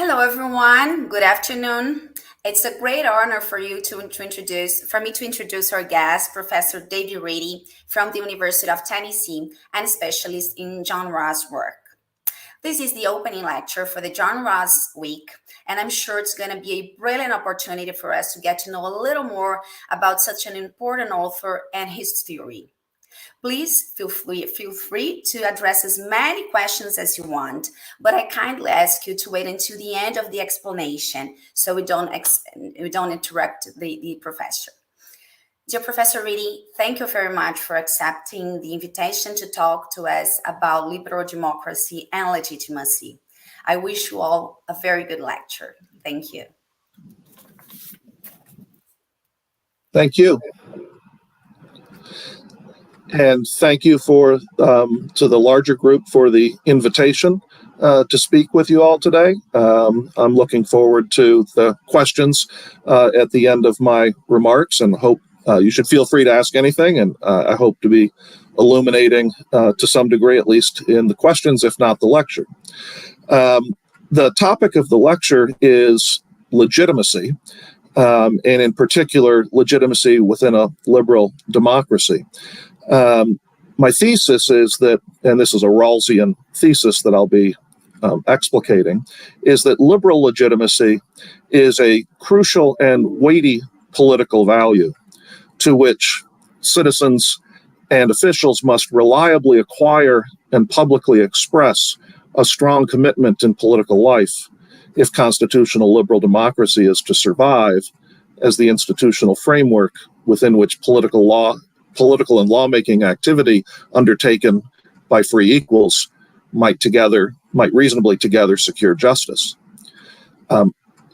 Hello, everyone. Good afternoon. It's a great honor for me to introduce our guest, Professor David Reidy from the University of Tennessee and specialist in John Rawls' work. This is the opening lecture for the John Rawls Week, and I'm sure it's going to be a brilliant opportunity for us to get to know a little more about such an important author and his theory. Please feel free to address as many questions as you want, but I kindly ask you to wait until the end of the explanation so we don't interrupt the professor. Dear Professor Reidy, thank you very much for accepting the invitation to talk to us about liberal democracy and legitimacy. I wish you all a very good lecture. Thank you. Thank you. And thank you to the larger group for the invitation to speak with you all today. I'm looking forward to the questions at the end of my remarks, and hope you should feel free to ask anything, and I hope to be illuminating to some degree, at least in the questions, if not the lecture. The topic of the lecture is legitimacy, and in particular, legitimacy within a liberal democracy. My thesis is that, and this is a Rawlsian thesis that I'll be explicating, is that liberal legitimacy is a crucial and weighty political value to which citizens and officials must reliably acquire and publicly express a strong commitment in political life if constitutional liberal democracy is to survive as the institutional framework within which political and lawmaking activity undertaken by free equals might reasonably together secure justice.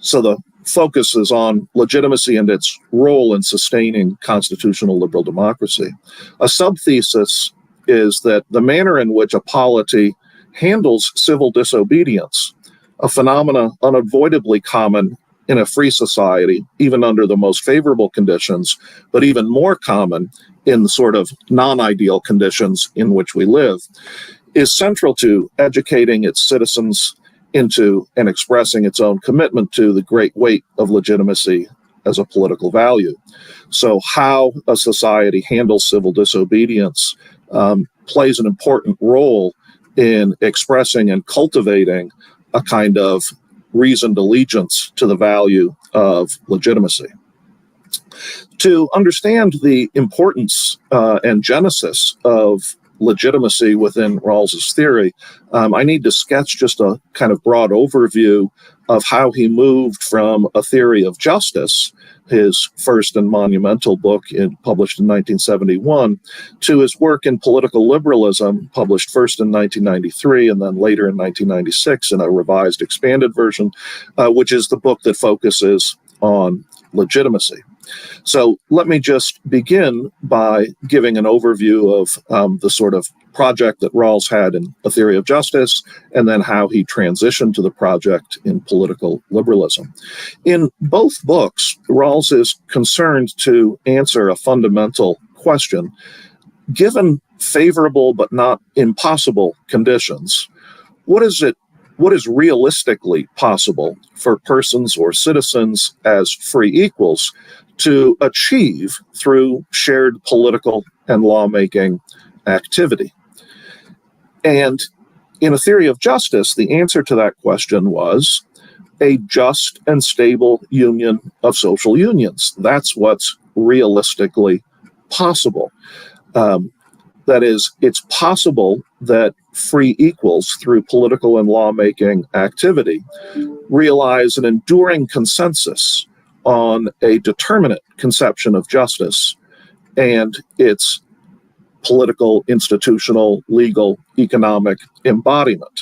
So the focus is on legitimacy and its role in sustaining constitutional liberal democracy. A subthesis is that the manner in which a polity handles civil disobedience, a phenomena unavoidably common in a free society, even under the most favorable conditions, but even more common in the sort of non-ideal conditions in which we live, is central to educating its citizens into and expressing its own commitment to the great weight of legitimacy as a political value. So how a society handles civil disobedience plays an important role in expressing and cultivating a kind of reasoned allegiance to the value of legitimacy. To understand the importance and genesis of legitimacy within Rawls's theory, I need to sketch just a kind of broad overview of how he moved from a theory of justice, his first and monumental book published in 1971, to his work in political liberalism, published first in 1993 and then later in 1996 in a revised expanded version, which is the book that focuses on legitimacy. So let me just begin by giving an overview of the sort of project that Rawls had in A Theory of Justice, and then how he transitioned to the project in political liberalism. In both books, Rawls is concerned to answer a fundamental question. Given favorable but not impossible conditions, what is realistically possible for persons or citizens as free equals to achieve through shared political and lawmaking activity? And in A Theory of Justice, the answer to that question was a just and stable union of social unions. That's what's realistically possible. That is, it's possible that free equals through political and lawmaking activity realize an enduring consensus on a determinate conception of justice and its political, institutional, legal, economic embodiment.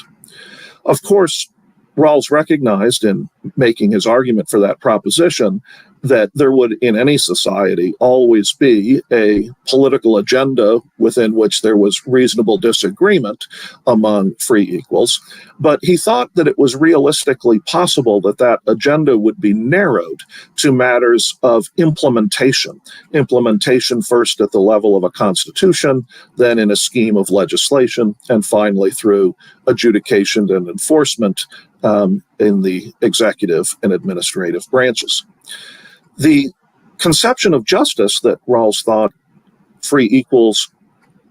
Of course, Rawls recognized in making his argument for that proposition that there would, in any society, always be a political agenda within which there was reasonable disagreement among free equals. But he thought that it was realistically possible that that agenda would be narrowed to matters of implementation. Implementation first at the level of a constitution, then in a scheme of legislation, and finally through adjudication and enforcement in the executive and administrative branches. The conception of justice that Rawls thought free equals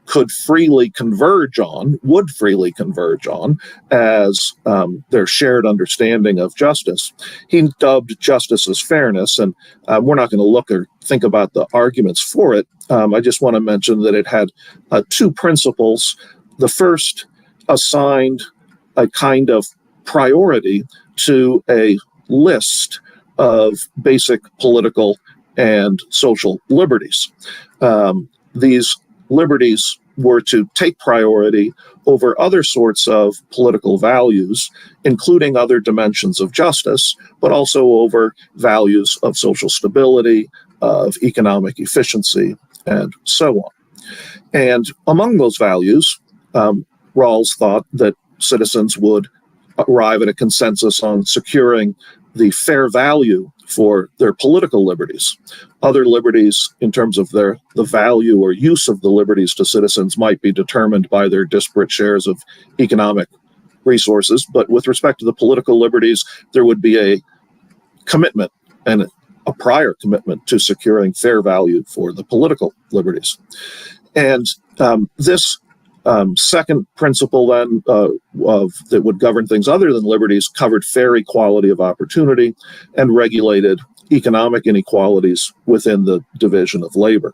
could freely converge on, would freely converge on, as their shared understanding of justice, he dubbed justice as fairness. And we're not going to look or think about the arguments for it. I just want to mention that it had two principles. The first assigned a kind of priority to a list of basic political and social liberties. These liberties were to take priority over other sorts of political values, including other dimensions of justice, but also over values of social stability, of economic efficiency, and so on. And among those values, Rawls thought that citizens would arrive at a consensus on securing the fair value for their political liberties. Other liberties, in terms of the value or use of the liberties to citizens, might be determined by their disparate shares of economic resources. But with respect to the political liberties, there would be a commitment and a prior commitment to securing fair value for the political liberties. And this second principle then that would govern things other than liberties covered fair equality of opportunity and regulated economic inequalities within the division of labor.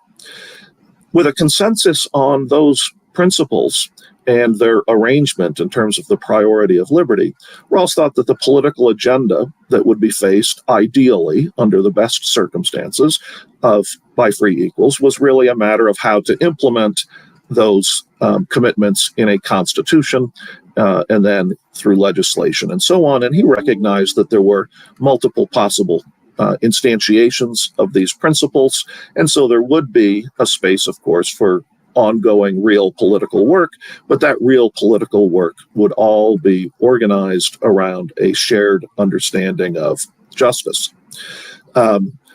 With a consensus on those principles and their arrangement in terms of the priority of liberty, Rawls thought that the political agenda that would be faced ideally under the best circumstances by free equals was really a matter of how to implement those commitments in a constitution and then through legislation and so on. And he recognized that there were multiple possible instantiations of these principles. And so there would be a space, of course, for ongoing real political work, but that real political work would all be organized around a shared understanding of justice.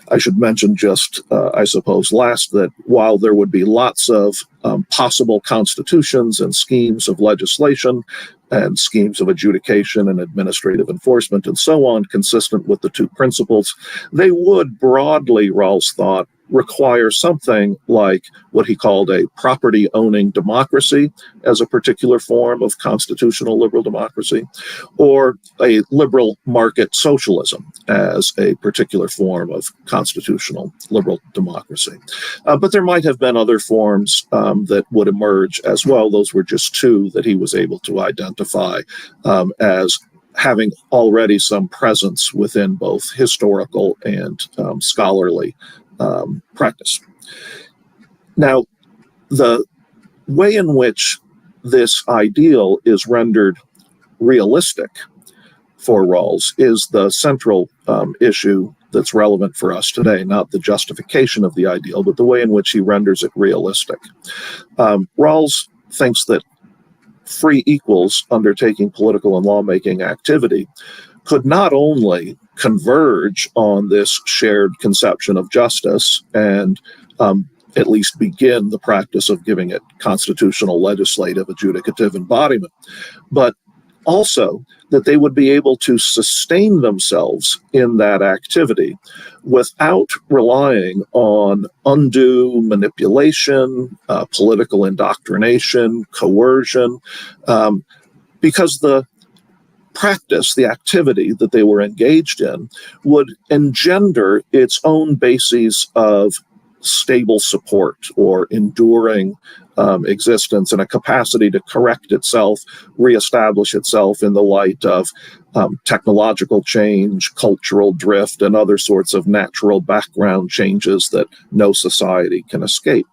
I should mention just, I suppose, last that while there would be lots of possible constitutions and schemes of legislation and schemes of adjudication and administrative enforcement and so on, consistent with the two principles, they would broadly, Rawls thought, require something like what he called a property-owning democracy as a particular form of constitutional liberal democracy, or a liberal market socialism as a particular form of constitutional liberal democracy. But there might have been other forms that would emerge as well. Those were just two that he was able to identify as having already some presence within both historical and scholarly practice. Now, the way in which this ideal is rendered realistic for Rawls is the central issue that's relevant for us today, not the justification of the ideal, but the way in which he renders it realistic. Rawls thinks that free equals undertaking political and lawmaking activity could not only converge on this shared conception of justice and at least begin the practice of giving it constitutional, legislative, adjudicative embodiment, but also that they would be able to sustain themselves in that activity without relying on undue manipulation, political indoctrination, coercion, because the practice, the activity that they were engaged in, would engender its own bases of stable support or enduring existence and a capacity to correct itself, reestablish itself in the light of technological change, cultural drift, and other sorts of natural background changes that no society can escape.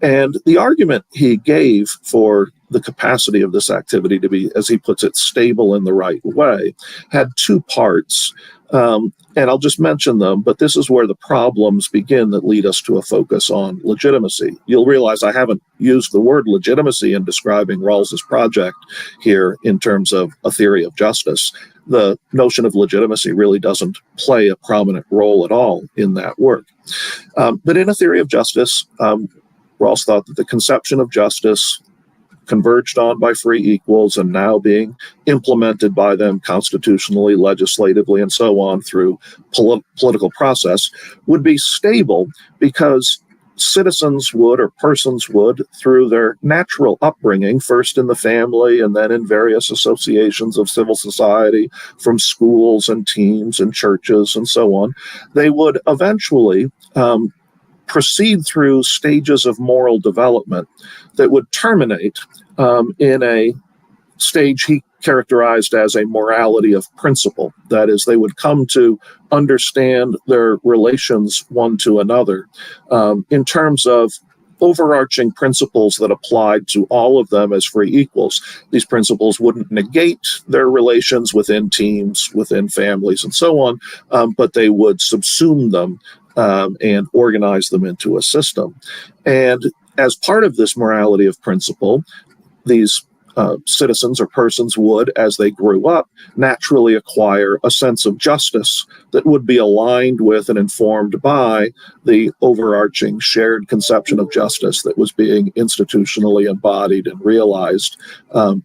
And the argument he gave for the capacity of this activity to be, as he puts it, stable in the right way, had two parts. And I'll just mention them, but this is where the problems begin that lead us to a focus on legitimacy. You'll realize I haven't used the word legitimacy in describing Rawls's project here in terms of a theory of justice. The notion of legitimacy really doesn't play a prominent role at all in that work. But in a theory of justice, Rawls thought that the conception of justice converged on by free equals and now being implemented by them constitutionally, legislatively, and so on through political process would be stable because citizens would, or persons would, through their natural upbringing, first in the family and then in various associations of civil society, from schools and teams and churches and so on, they would eventually proceed through stages of moral development that would terminate in a stage he characterized as a morality of principle. That is, they would come to understand their relations one to another in terms of overarching principles that applied to all of them as free equals. These principles wouldn't negate their relations within teams, within families, and so on, but they would subsume them and organize them into a system. And as part of this morality of principle, these citizens or persons would, as they grew up, naturally acquire a sense of justice that would be aligned with and informed by the overarching shared conception of justice that was being institutionally embodied and realized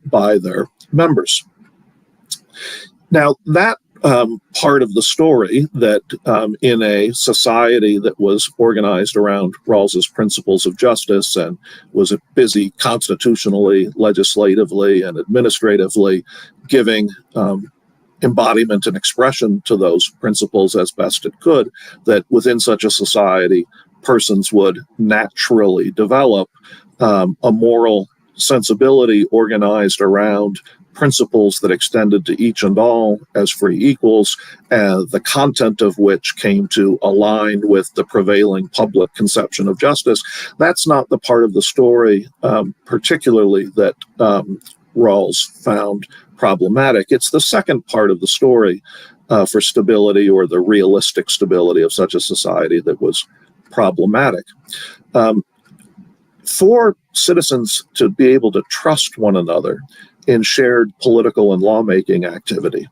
by their members. Now, that part of the story that in a society that was organized around Rawls's principles of justice and was busy constitutionally, legislatively, and administratively giving embodiment and expression to those principles as best it could, that within such a society, persons would naturally develop a moral sensibility organized around principles that extended to each and all as free equals, the content of which came to align with the prevailing public conception of justice. That's not the part of the story, particularly that Rawls found problematic. It's the second part of the story for stability, or the realistic stability of such a society, that was problematic. For citizens to be able to trust one another in shared political and lawmaking activity,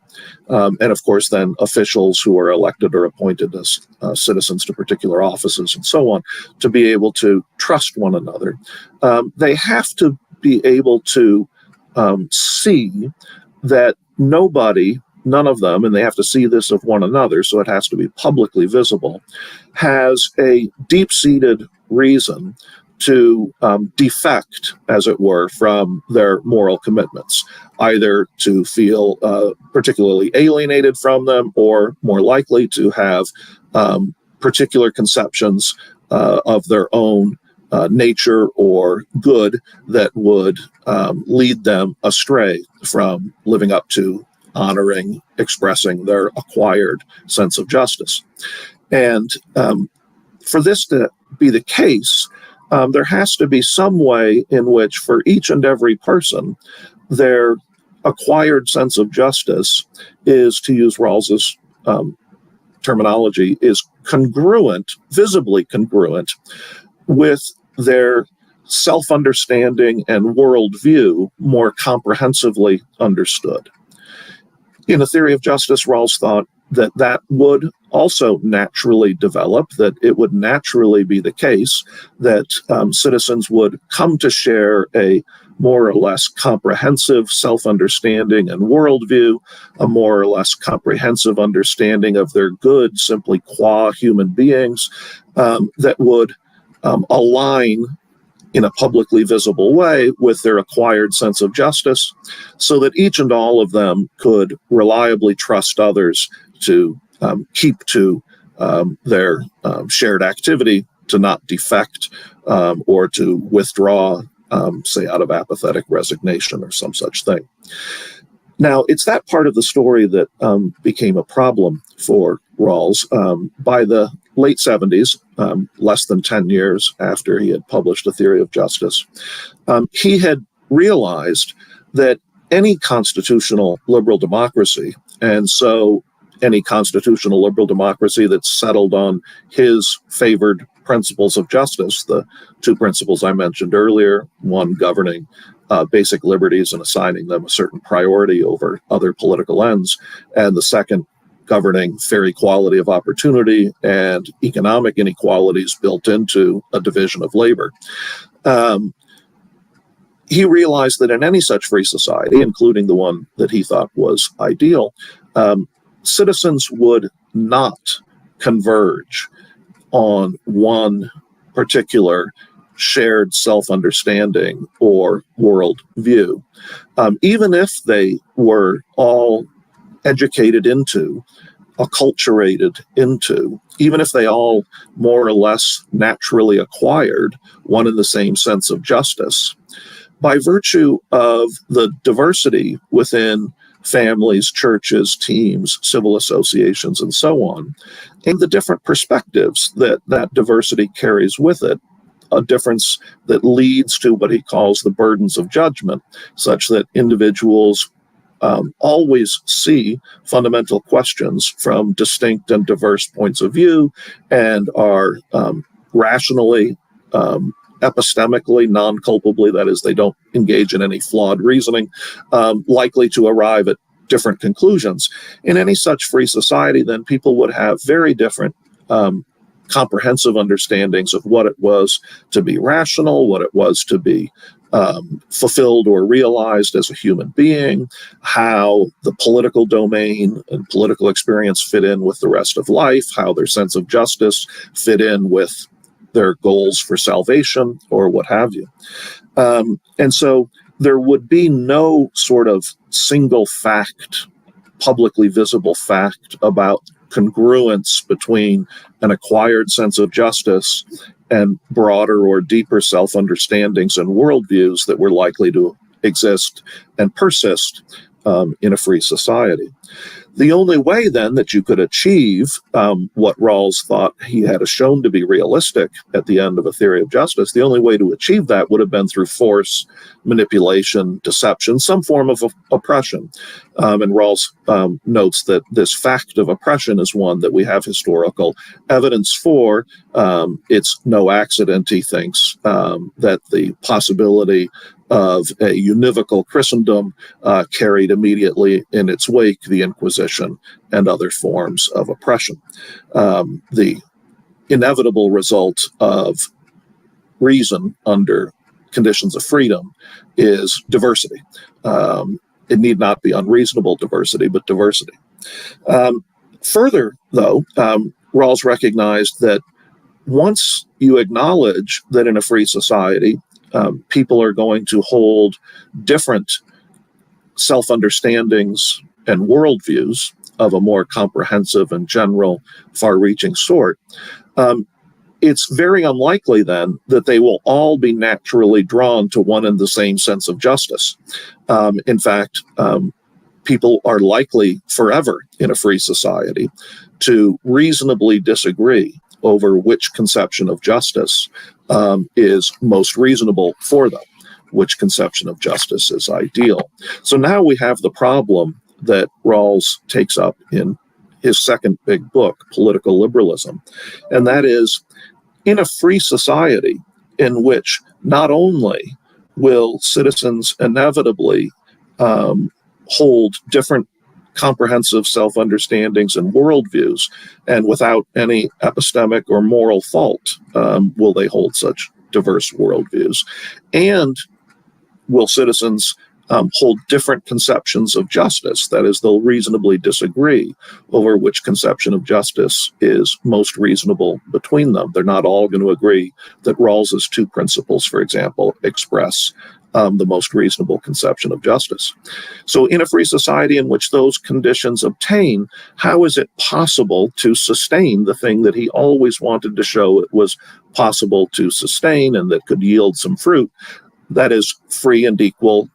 and of course then officials who are elected or appointed as citizens to particular offices and so on, to be able to trust one another, they have to be able to see that none of them, and they have to see this of one another, so it has to be publicly visible, has a deep-seated reason to defect, as it were, from their moral commitments, either to feel particularly alienated from them, or more likely to have particular conceptions of their own nature or good that would lead them astray from living up to honoring, expressing their acquired sense of justice. And for this to be the case, there has to be some way in which, for each and every person, their acquired sense of justice is, to use Rawls's terminology, is congruent, visibly congruent, with their self-understanding and worldview more comprehensively understood. In a theory of justice, Rawls thought that would also naturally develop, that it would naturally be the case that citizens would come to share a more or less comprehensive self-understanding and worldview, a more or less comprehensive understanding of their good simply qua human beings, that would align in a publicly visible way with their acquired sense of justice, so that each and all of them could reliably trust others to keep to their shared activity, to not defect or to withdraw, say, out of apathetic resignation or some such thing. Now, it's that part of the story that became a problem for Rawls. By the late 70s, less than 10 years after he had published A Theory of Justice, he had realized that any constitutional liberal democracy, and so any constitutional liberal democracy that's settled on his favored principles of justice, the two principles I mentioned earlier, one governing basic liberties and assigning them a certain priority over other political ends, and the second governing fair equality of opportunity and economic inequalities built into a division of labor. He realized that in any such free society, including the one that he thought was ideal, citizens would not converge on one particular shared self-understanding or worldview, even if they were all educated into, acculturated into, even if they all more or less naturally acquired one and the same sense of justice. By virtue of the diversity within families, churches, teams, civil associations, and so on, and the different perspectives that that diversity carries with it, a difference that leads to what he calls the burdens of judgment, such that individuals always see fundamental questions from distinct and diverse points of view and are rationally, epistemically, non-culpably, that is, they don't engage in any flawed reasoning, likely to arrive at different conclusions. In any such free society, then people would have very different comprehensive understandings of what it was to be rational, what it was to be fulfilled or realized as a human being, how the political domain and political experience fit in with the rest of life, how their sense of justice fit in with their goals for salvation or what have you. And so there would be no sort of single fact, publicly visible fact about congruence between an acquired sense of justice and broader or deeper self-understandings and worldviews that were likely to exist and persist in a free society. The only way then that you could achieve what Rawls thought he had shown to be realistic at the end of A Theory of Justice, the only way to achieve that would have been through force, manipulation, deception, some form of oppression. And Rawls notes that this fact of oppression is one that we have historical evidence for. It's no accident, he thinks, that the possibility of a univocal Christendom carried immediately in its wake the Inquisition and other forms of oppression. The inevitable result of reason under conditions of freedom is diversity. It need not be unreasonable diversity, but diversity. Further, though, Rawls recognized that once you acknowledge that in a free society, people are going to hold different self-understandings and worldviews of a more comprehensive and general, far-reaching sort, it's very unlikely then that they will all be naturally drawn to one and the same sense of justice. In fact, people are likely forever in a free society to reasonably disagree over which conception of justice is most reasonable for them, which conception of justice is ideal. So now we have the problem that Rawls takes up in his second big book, Political Liberalism, and that is, in a free society in which not only will citizens inevitably hold different comprehensive self-understandings and worldviews, and without any epistemic or moral fault will they hold such diverse worldviews, and will citizens hold different conceptions of justice. That is, they'll reasonably disagree over which conception of justice is most reasonable between them. They're not all going to agree that Rawls's two principles, for example, express the most reasonable conception of justice. So in a free society in which those conditions obtain, how is it possible to sustain the thing that he always wanted to show it was possible to sustain and that could yield some fruit? That is, free and equal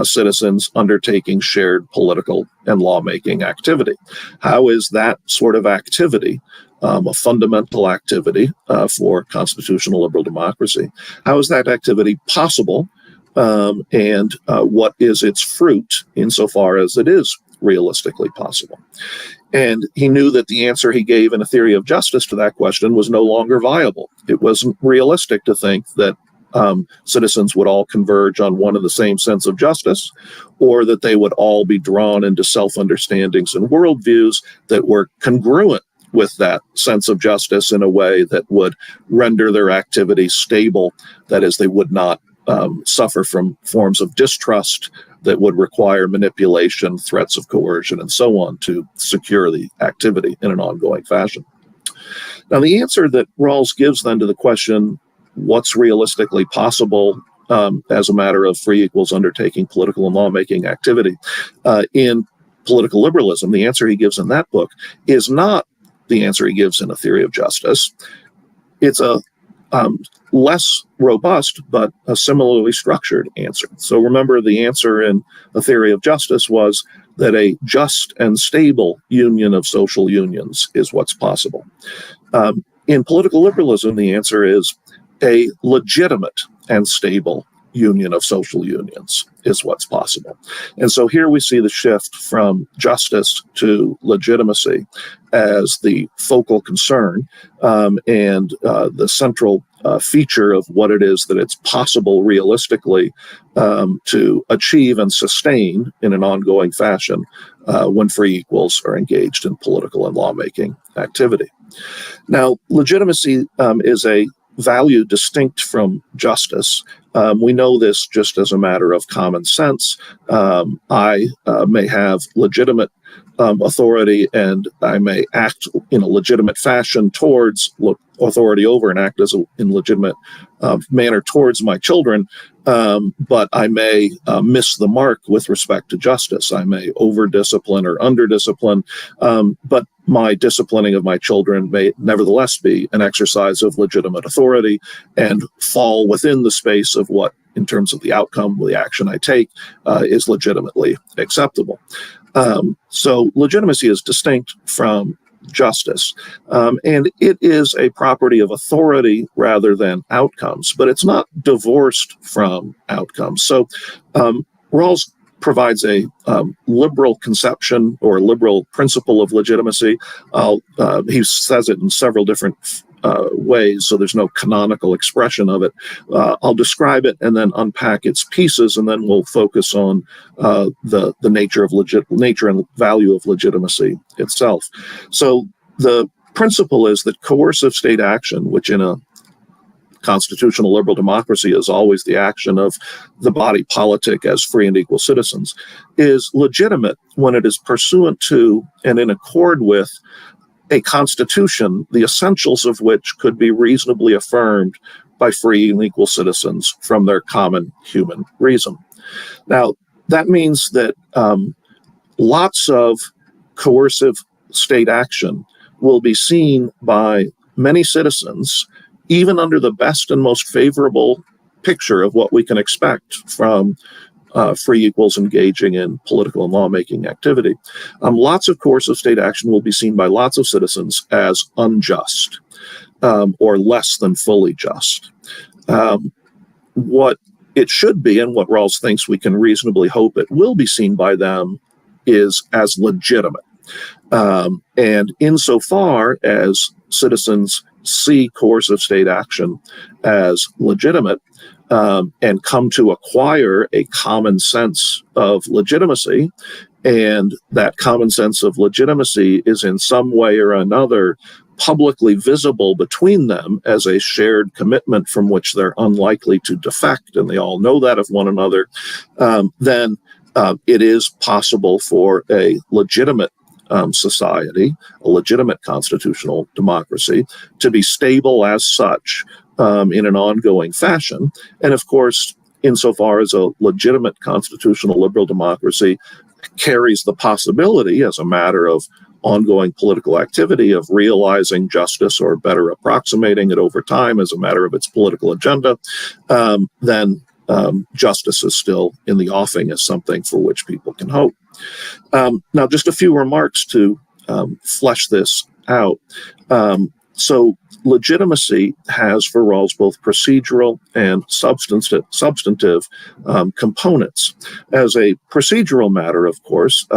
citizens undertaking shared political and lawmaking activity. How is that sort of activity, a fundamental activity for constitutional liberal democracy, how is that activity possible and what is its fruit insofar as it is realistically possible. And he knew that the answer he gave in A Theory of Justice to that question was no longer viable. It wasn't realistic to think that citizens would all converge on one and the same sense of justice, or that they would all be drawn into self-understandings and worldviews that were congruent with that sense of justice in a way that would render their activity stable. That is, they would not suffer from forms of distrust that would require manipulation, threats of coercion, and so on to secure the activity in an ongoing fashion. Now, the answer that Rawls gives then to the question, what's realistically possible as a matter of free equals undertaking political and lawmaking activity in political liberalism, the answer he gives in that book is not the answer he gives in A Theory of Justice. It's a less robust, but a similarly structured answer. So remember, the answer in A Theory of Justice was that a just and stable union of social unions is what's possible. In political liberalism, the answer is a legitimate and stable union of social unions is what's possible. And so here we see the shift from justice to legitimacy as the focal concern and the central feature of what it is that it's possible realistically to achieve and sustain in an ongoing fashion when free equals are engaged in political and lawmaking activity. Now, legitimacy is a value distinct from justice. We know this just as a matter of common sense. I may have legitimate authority, and I may act in a legitimate fashion towards authority over and act in legitimate manner towards my children, but I may miss the mark with respect to justice. I may over-discipline or under-discipline, but my disciplining of my children may nevertheless be an exercise of legitimate authority and fall within the space of what, in terms of the outcome, the action I take, is legitimately acceptable. So legitimacy is distinct from justice, and it is a property of authority rather than outcomes, but it's not divorced from outcomes. So Rawls provides a liberal conception or liberal principle of legitimacy. He says it in several different ways, so there's no canonical expression of it. I'll describe it and then unpack its pieces, and then we'll focus on the nature and value of legitimacy itself. So the principle is that coercive state action, which in a constitutional liberal democracy is always the action of the body politic as free and equal citizens, is legitimate when it is pursuant to and in accord with a constitution, the essentials of which could be reasonably affirmed by free and equal citizens from their common human reason. Now, that means that lots of coercive state action will be seen by many citizens, even under the best and most favorable picture of what we can expect from free equals engaging in political and lawmaking activity. Lots of coercive state action will be seen by lots of citizens as unjust or less than fully just. What it should be, and what Rawls thinks we can reasonably hope it will be seen by them, is as legitimate. And insofar as citizens see coercive state action as legitimate and come to acquire a common sense of legitimacy, and that common sense of legitimacy is in some way or another publicly visible between them as a shared commitment from which they're unlikely to defect, and they all know that of one another, then it is possible for a legitimate society, a legitimate constitutional democracy, to be stable as such in an ongoing fashion. And of course, insofar as a legitimate constitutional liberal democracy carries the possibility, as a matter of ongoing political activity, of realizing justice or better approximating it over time as a matter of its political agenda, then justice is still in the offing as something for which people can hope. Now, just a few remarks to flesh this out. So legitimacy has for Rawls both procedural and substantive components. As a procedural matter, of course,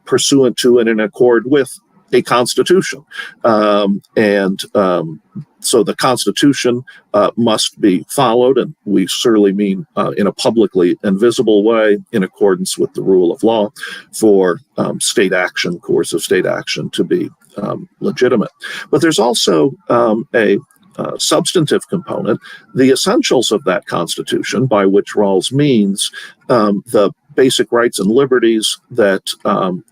pursuant to and in accord with a constitution. So the Constitution must be followed, and we surely mean in a publicly and visible way in accordance with the rule of law for state action, course of state action to be legitimate. But there's also a substantive component, the essentials of that Constitution, by which Rawls means the basic rights and liberties that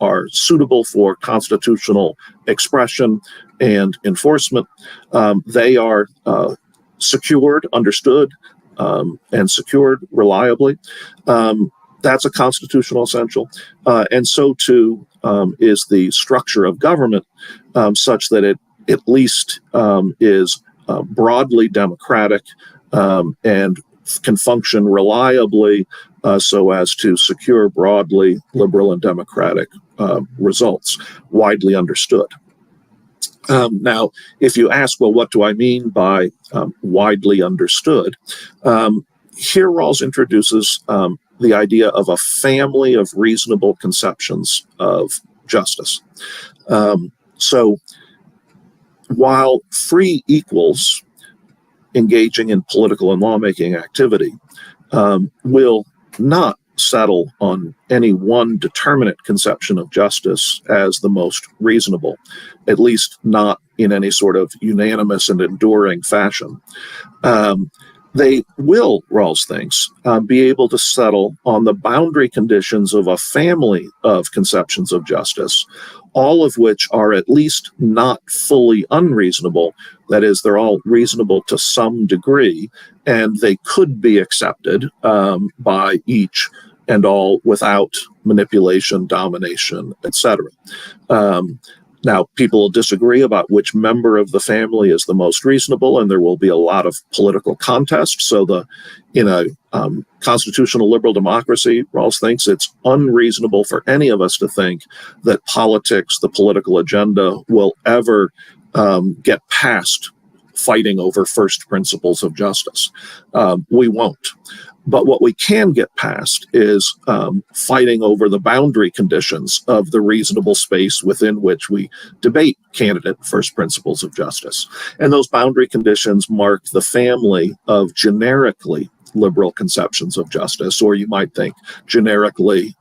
are suitable for constitutional expression and enforcement. They are secured, understood, and secured reliably. That's a constitutional essential. And so too is the structure of government, such that it at least is broadly democratic and can function reliably so as to secure broadly liberal and democratic results, widely understood. Now, if you ask, well, what do I mean by widely understood? Here Rawls introduces the idea of a family of reasonable conceptions of justice. So while free equals engaging in political and lawmaking activity will not settle on any one determinate conception of justice as the most reasonable, at least not in any sort of unanimous and enduring fashion. They will, Rawls thinks, be able to settle on the boundary conditions of a family of conceptions of justice, all of which are at least not fully unreasonable. That is, they're all reasonable to some degree, and they could be accepted by each and all without manipulation, domination, etc. Now, people will disagree about which member of the family is the most reasonable, and there will be a lot of political contest. So in a constitutional liberal democracy, Rawls thinks it's unreasonable for any of us to think that politics, the political agenda, will ever get past fighting over first principles of justice. We won't. But what we can get past is fighting over the boundary conditions of the reasonable space within which we debate candidate first principles of justice. And those boundary conditions mark the family of generically liberal conceptions of justice, or you might think generically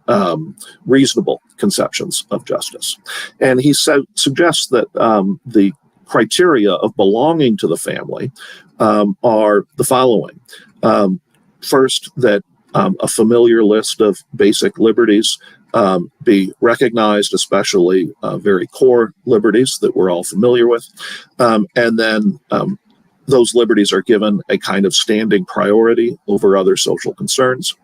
reasonable conceptions of justice. And he suggests that the criteria of belonging to the family are the following. First, that a familiar list of basic liberties be recognized, especially very core liberties that we're all familiar with. And then those liberties are given a kind of standing priority over other social concerns.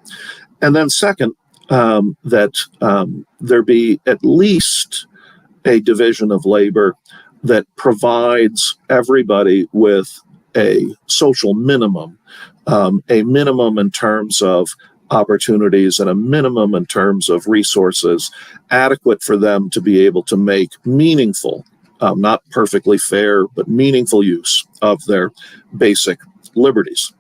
And then second, that there be at least a division of labor that provides everybody with a social minimum, a minimum in terms of opportunities and a minimum in terms of resources adequate for them to be able to make meaningful, not perfectly fair, but meaningful use of their basic liberties.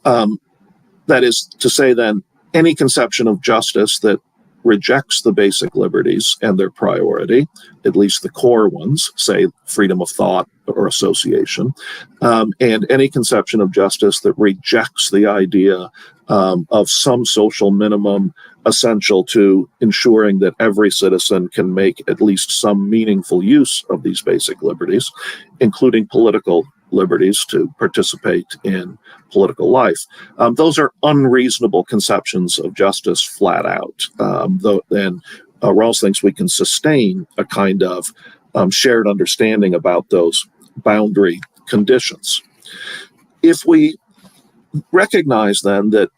That is to say, then, any conception of justice that rejects the basic liberties and their priority, at least the core ones, say freedom of thought or association, and any conception of justice that rejects the idea of some social minimum essential to ensuring that every citizen can make at least some meaningful use of these basic liberties, including political liberties to participate in political life. Those are unreasonable conceptions of justice flat out. And Rawls thinks we can sustain a kind of shared understanding about those boundary conditions. If we recognize then that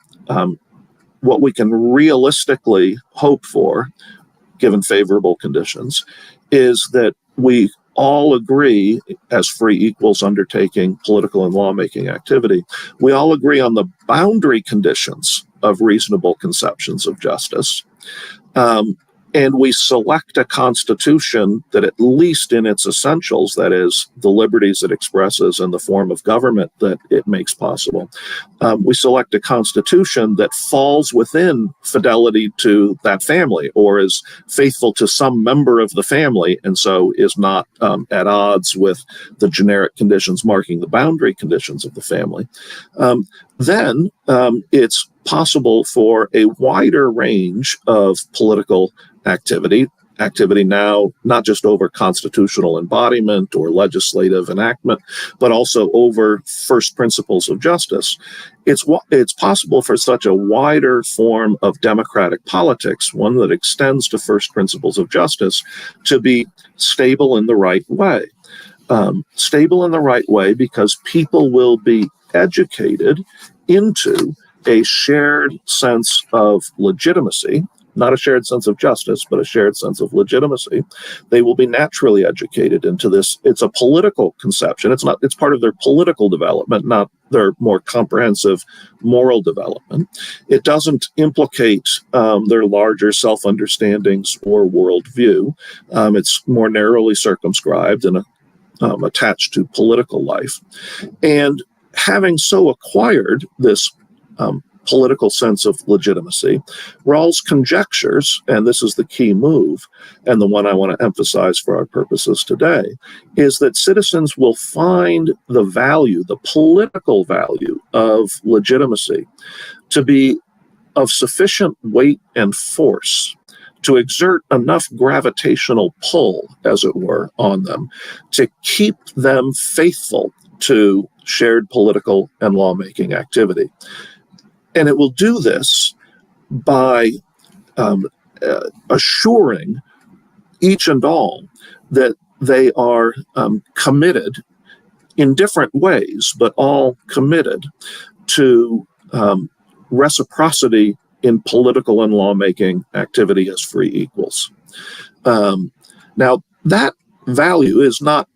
what we can realistically hope for, given favorable conditions, is that we all agree, as free equals undertaking political and lawmaking activity, we all agree on the boundary conditions of reasonable conceptions of justice. And we select a constitution that, at least in its essentials, that is, the liberties it expresses and the form of government that it makes possible, we select a constitution that falls within fidelity to that family, or is faithful to some member of the family, and so is not at odds with the generic conditions marking the boundary conditions of the family. Then it's possible for a wider range of political activity now, not just over constitutional embodiment or legislative enactment, but also over first principles of justice. It's possible for such a wider form of democratic politics, one that extends to first principles of justice, to be stable in the right way. Stable in the right way because people will be educated into a shared sense of legitimacy, not a shared sense of justice, but a shared sense of legitimacy. They will be naturally educated into this. It's a political conception. It's part of their political development, not their more comprehensive moral development. It doesn't implicate their larger self-understandings or worldview. It's more narrowly circumscribed and attached to political life. And having so acquired this political sense of legitimacy, Rawls conjectures, and this is the key move, and the one I want to emphasize for our purposes today, is that citizens will find the value, the political value of legitimacy to be of sufficient weight and force to exert enough gravitational pull, as it were, on them to keep them faithful to shared political and lawmaking activity. And it will do this by assuring each and all that they are committed in different ways, but all committed to reciprocity in political and lawmaking activity as free equals. Now, that value is not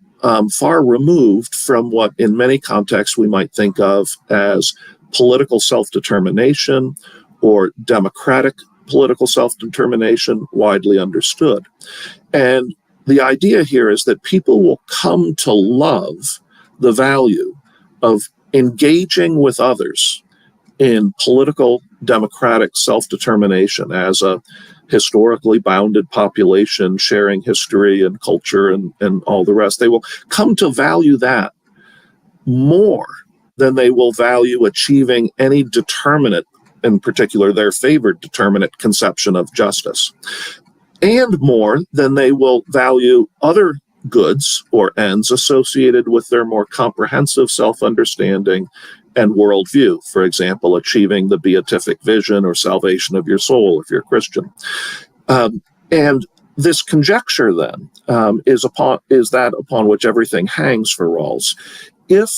far removed from what in many contexts we might think of as political self-determination or democratic political self-determination, widely understood. And the idea here is that people will come to love the value of engaging with others in political democratic self-determination as a historically bounded population sharing history and culture and all the rest. They will come to value that more than they will value achieving any determinate, in particular their favored determinate conception of justice, and more than they will value other goods or ends associated with their more comprehensive self-understanding and worldview. For example, achieving the beatific vision or salvation of your soul if you're Christian. And this conjecture then is that upon which everything hangs for Rawls. If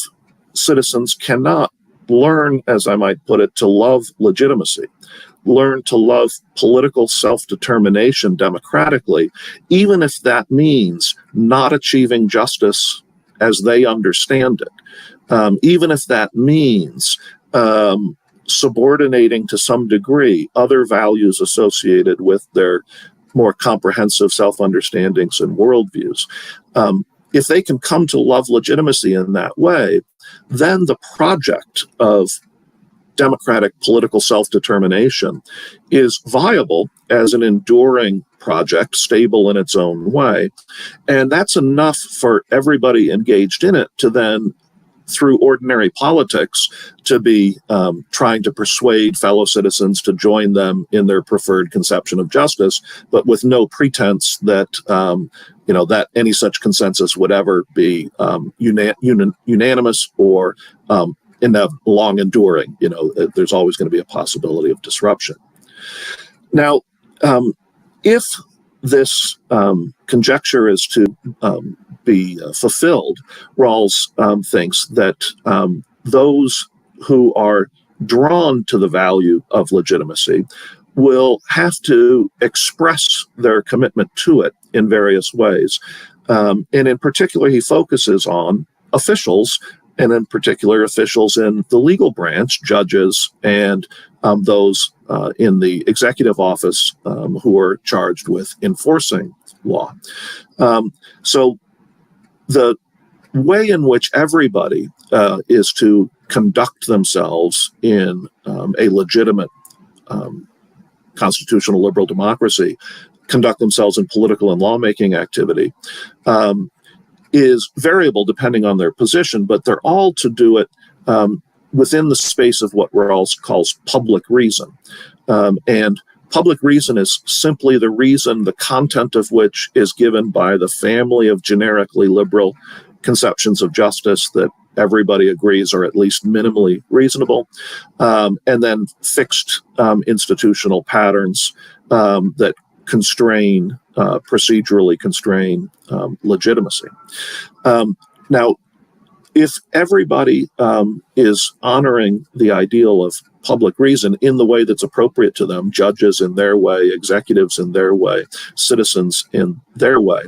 citizens cannot learn, as I might put it, to love legitimacy, learn to love political self-determination democratically, even if that means not achieving justice as they understand it, even if that means subordinating to some degree other values associated with their more comprehensive self-understandings and worldviews. If they can come to love legitimacy in that way, then the project of democratic political self-determination is viable as an enduring project, stable in its own way. And that's enough for everybody engaged in it to then, through ordinary politics, to be trying to persuade fellow citizens to join them in their preferred conception of justice, but with no pretense that that any such consensus would ever be unanimous or long enduring. There's always going to be a possibility of disruption. Now, if this conjecture is to be fulfilled, Rawls thinks that those who are drawn to the value of legitimacy will have to express their commitment to it in various ways. And in particular, he focuses on officials, and in particular officials in the legal branch, judges and those in the executive office who are charged with enforcing law. So the way in which everybody is to conduct themselves in a legitimate constitutional liberal democracy, conduct themselves in political and lawmaking activity, is variable depending on their position, but they're all to do it within the space of what Rawls calls public reason. And public reason is simply the reason, the content of which is given by the family of generically liberal conceptions of justice that everybody agrees are at least minimally reasonable, and then fixed institutional patterns that constrain, procedurally constrain legitimacy. Now, if everybody is honoring the ideal of public reason in the way that's appropriate to them, judges in their way, executives in their way, citizens in their way,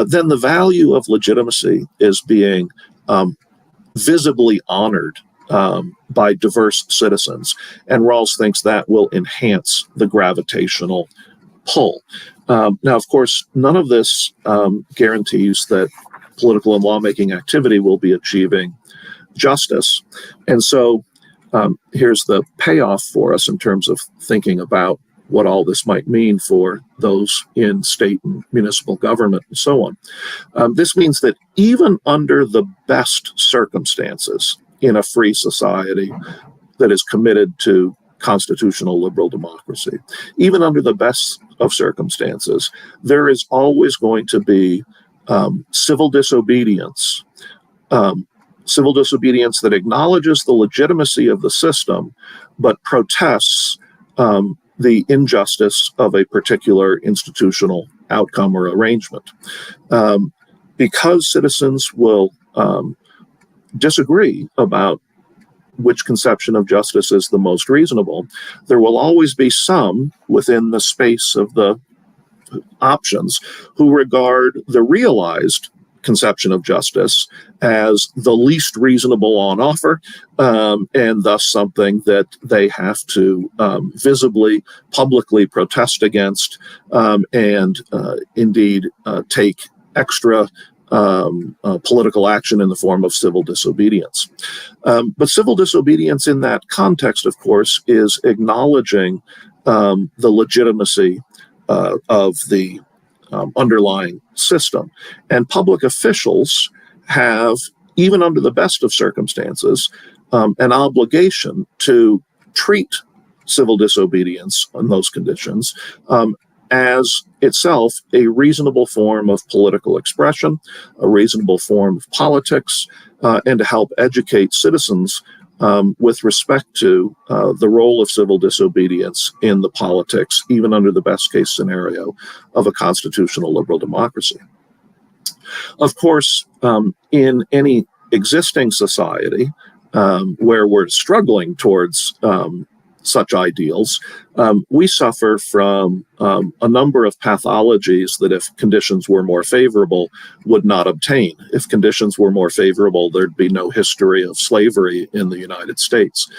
then the value of legitimacy is being visibly honored by diverse citizens. And Rawls thinks that will enhance the gravitational pull. Now, of course, none of this guarantees that political and lawmaking activity will be achieving justice. And so here's the payoff for us in terms of thinking about what all this might mean for those in state and municipal government and so on. This means that even under the best circumstances in a free society that is committed to constitutional liberal democracy, even under the best of circumstances, there is always going to be civil disobedience that acknowledges the legitimacy of the system, but protests the injustice of a particular institutional outcome or arrangement. Because citizens will disagree about which conception of justice is the most reasonable, there will always be some within the space of the options who regard the realized conception of justice as the least reasonable on offer, and thus something that they have to visibly, publicly protest against, and indeed take extra political action in the form of civil disobedience. But civil disobedience in that context, of course, is acknowledging the legitimacy of the underlying system. And public officials have, even under the best of circumstances, an obligation to treat civil disobedience on those conditions as itself a reasonable form of political expression, a reasonable form of politics, and to help educate citizens with respect to the role of civil disobedience in the politics, even under the best case scenario of a constitutional liberal democracy. Of course, in any existing society where we're struggling towards such ideals, we suffer from a number of pathologies that, if conditions were more favorable, would not obtain. If conditions were more favorable, there'd be no history of slavery in the United States.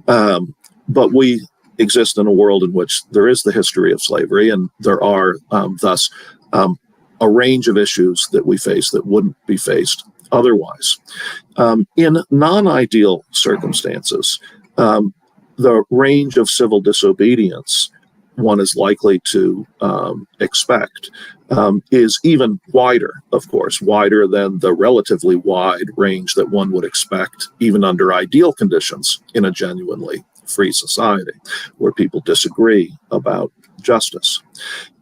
But we exist in a world in which there is the history of slavery, and there are thus a range of issues that we face that wouldn't be faced otherwise. In non-ideal circumstances, the range of civil disobedience one is likely to expect is even wider, of course, wider than the relatively wide range that one would expect even under ideal conditions in a genuinely free society where people disagree about justice.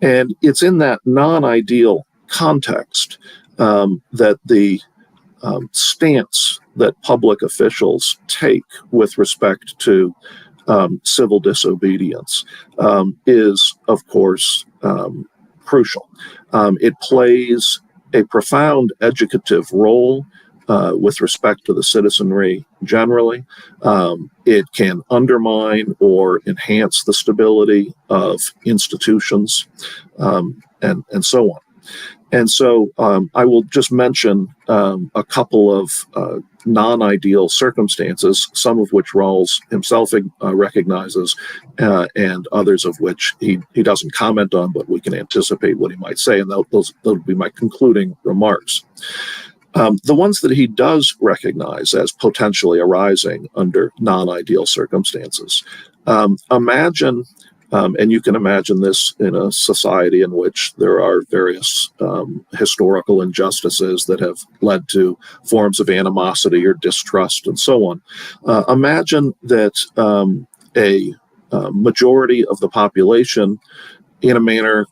And it's in that non-ideal context that the stance that public officials take with respect to civil disobedience is, of course, crucial. It plays a profound educative role with respect to the citizenry generally. It can undermine or enhance the stability of institutions, and so on. And so I will just mention a couple of non-ideal circumstances, some of which Rawls himself recognizes, and others of which he doesn't comment on, but we can anticipate what he might say, and those would be my concluding remarks. The ones that he does recognize as potentially arising under non-ideal circumstances. Imagine, and you can imagine this in a society in which there are various historical injustices that have led to forms of animosity or distrust and so on. Imagine that a majority of the population, in a manner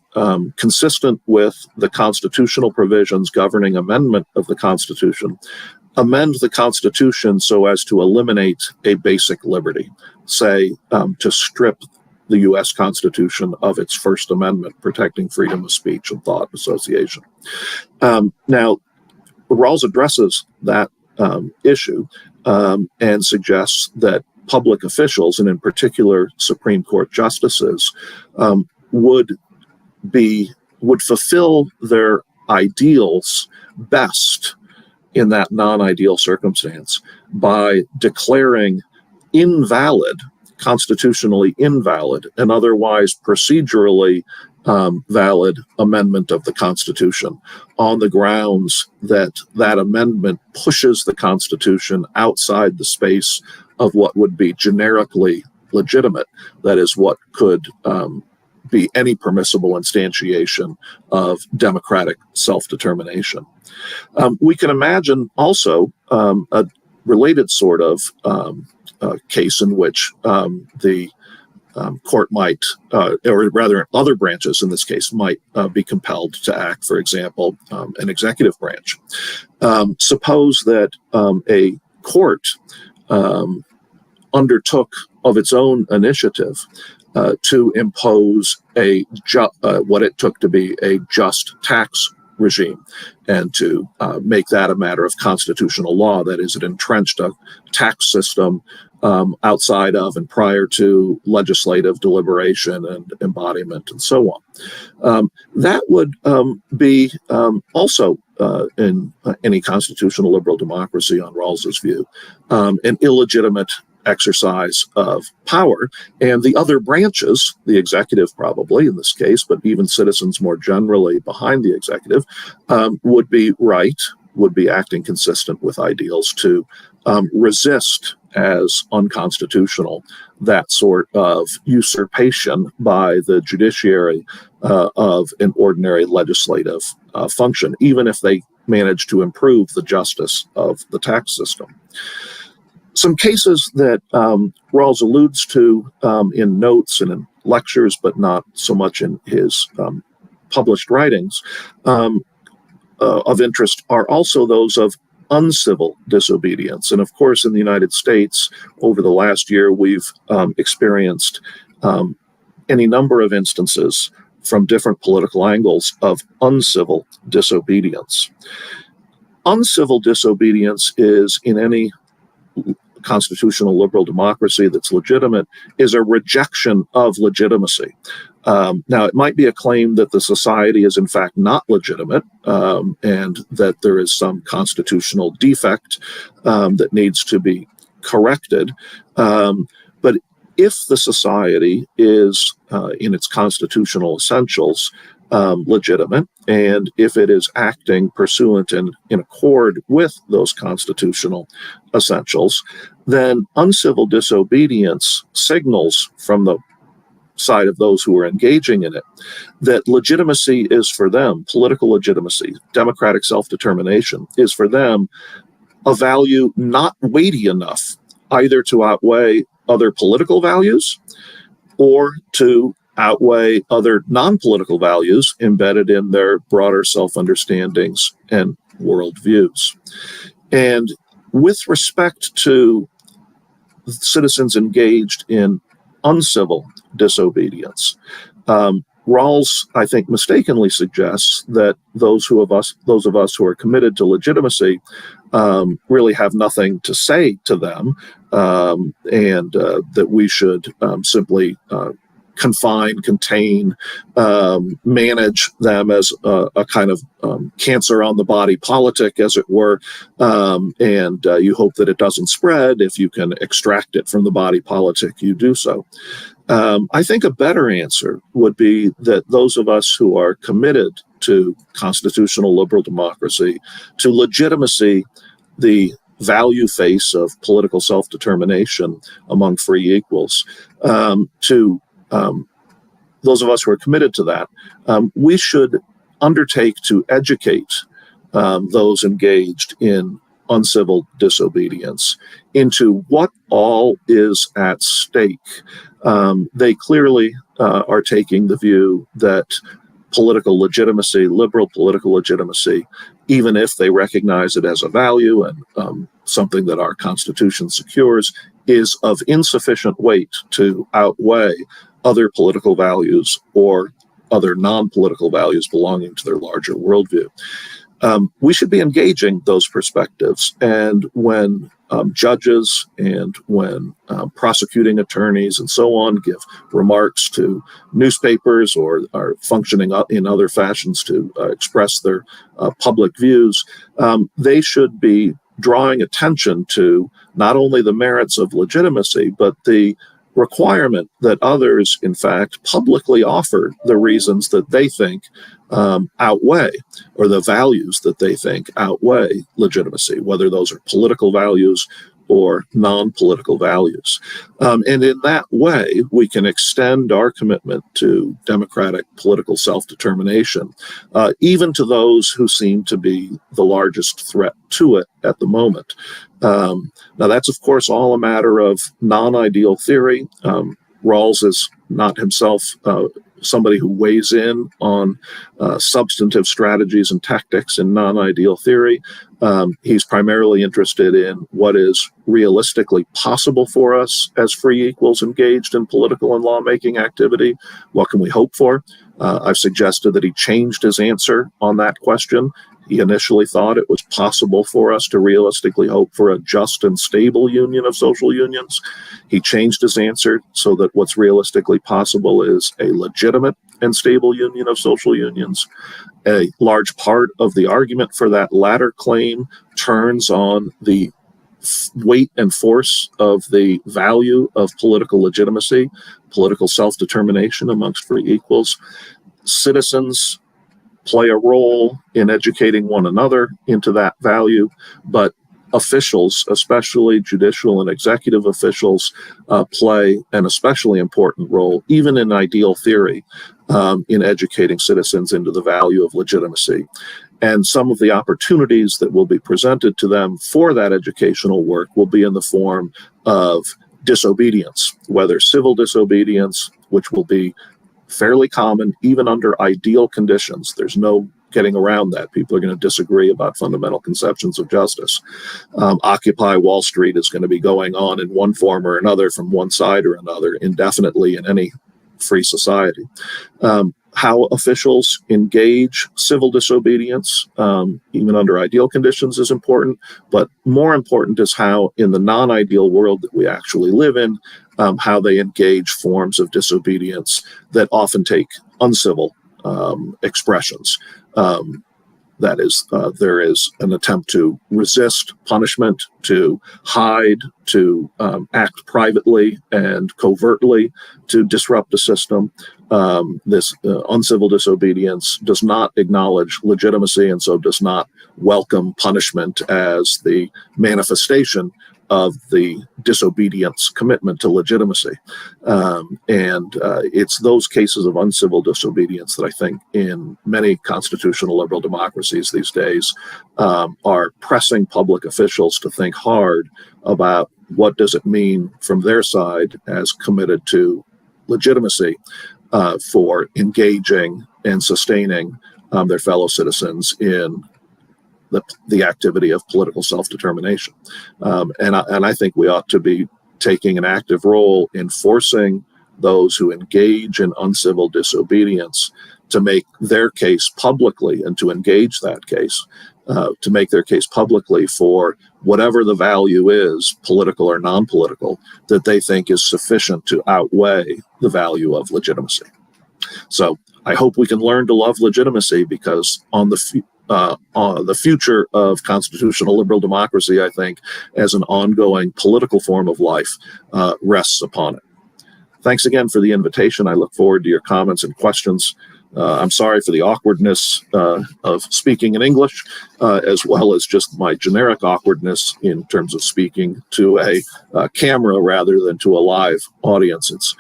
consistent with the constitutional provisions governing amendment of the Constitution, amend the Constitution so as to eliminate a basic liberty, say to strip the U.S. Constitution of its First Amendment, protecting freedom of speech and thought association. Now, Rawls addresses that issue and suggests that public officials, and in particular Supreme Court justices, would fulfill their ideals best in that non-ideal circumstance by declaring invalid, constitutionally invalid, and otherwise procedurally valid amendment of the Constitution on the grounds that that amendment pushes the Constitution outside the space of what would be generically legitimate, that is, what could be any permissible instantiation of democratic self-determination. We can imagine also a related sort of case in which the court might, or rather other branches in this case, might be compelled to act, for example, an executive branch. Suppose that a court undertook of its own initiative to impose what it took to be a just tax regime, and to make that a matter of constitutional law. That is, it entrenched a tax system outside of and prior to legislative deliberation and embodiment and so on. That would be also in any constitutional liberal democracy, on Rawls's view, an illegitimate exercise of power, and the other branches, the executive probably in this case, but even citizens more generally behind the executive, would be acting consistent with ideals to resist as unconstitutional that sort of usurpation by the judiciary of an ordinary legislative function, even if they manage to improve the justice of the tax system. Some cases that Rawls alludes to in notes and in lectures, but not so much in his published writings, of interest are also those of uncivil disobedience. And of course, in the United States, over the last year, we've experienced any number of instances from different political angles of uncivil disobedience. Uncivil disobedience is, in any constitutional liberal democracy that's legitimate, is a rejection of legitimacy. Now, it might be a claim that the society is in fact not legitimate, and that there is some constitutional defect that needs to be corrected. But if the society is, in its constitutional essentials, legitimate, and if it is acting pursuant and in accord with those constitutional essentials, then uncivil disobedience signals from the side of those who are engaging in it that legitimacy is for them, political legitimacy, democratic self-determination is for them a value not weighty enough either to outweigh other political values or to outweigh other non-political values embedded in their broader self-understandings and worldviews. And with respect to citizens engaged in uncivil disobedience, Rawls, I think, mistakenly suggests that those of us who are committed to legitimacy really have nothing to say to them, and that we should simply confine, contain, manage them as a kind of cancer on the body politic, as it were, and you hope that it doesn't spread. If you can extract it from the body politic, you do so. I think a better answer would be that those of us who are committed to constitutional liberal democracy, to legitimacy, the value face of political self-determination among free equals, to those of us who are committed to that, we should undertake to educate those engaged in uncivil disobedience into what all is at stake. They clearly are taking the view that political legitimacy, liberal political legitimacy, even if they recognize it as a value and something that our Constitution secures, is of insufficient weight to outweigh other political values or other non-political values belonging to their larger worldview. We should be engaging those perspectives, and when judges and when prosecuting attorneys and so on give remarks to newspapers or are functioning in other fashions to express their public views, they should be drawing attention to not only the merits of legitimacy, but the requirement that others, in fact, publicly offer the reasons that they think outweigh, or the values that they think outweigh legitimacy, whether those are political values or non-political values. And in that way, we can extend our commitment to democratic political self-determination, even to those who seem to be the largest threat to it at the moment. Now, that's, of course, all a matter of non-ideal theory. Rawls is not himself somebody who weighs in on substantive strategies and tactics in non-ideal theory. He's primarily interested in what is realistically possible for us as free equals engaged in political and lawmaking activity. What can we hope for? I've suggested that he changed his answer on that question. He initially thought it was possible for us to realistically hope for a just and stable union of social unions. He changed his answer so that what's realistically possible is a legitimate and stable union of social unions. A large part of the argument for that latter claim turns on the weight and force of the value of political legitimacy, political self-determination amongst free equals. Citizens play a role in educating one another into that value, but officials, especially judicial and executive officials, play an especially important role, even in ideal theory, in educating citizens into the value of legitimacy. And some of the opportunities that will be presented to them for that educational work will be in the form of disobedience, whether civil disobedience, which will be fairly common even under ideal conditions. There's no getting around that. People are going to disagree about fundamental conceptions of justice. Occupy Wall Street is going to be going on in one form or another from one side or another indefinitely in any free society. How officials engage civil disobedience, even under ideal conditions, is important, but more important is how, in the non-ideal world that we actually live in, how they engage forms of disobedience that often take uncivil expressions. That is, there is an attempt to resist punishment, to hide, to act privately and covertly to disrupt the system. This uncivil disobedience does not acknowledge legitimacy and so does not welcome punishment as the manifestation of the disobedience commitment to legitimacy. And it's those cases of uncivil disobedience that I think in many constitutional liberal democracies these days are pressing public officials to think hard about what does it mean from their side as committed to legitimacy for engaging and sustaining their fellow citizens in the activity of political self-determination. And I think we ought to be taking an active role in forcing those who engage in uncivil disobedience to make their case publicly and to engage that case, to make their case publicly for whatever the value is, political or non-political, that they think is sufficient to outweigh the value of legitimacy. So I hope we can learn to love legitimacy, because on the future of constitutional liberal democracy, I think, as an ongoing political form of life, rests upon it. Thanks again for the invitation. I look forward to your comments and questions. I'm sorry for the awkwardness of speaking in English, as well as just my generic awkwardness in terms of speaking to a camera rather than to a live audience. It's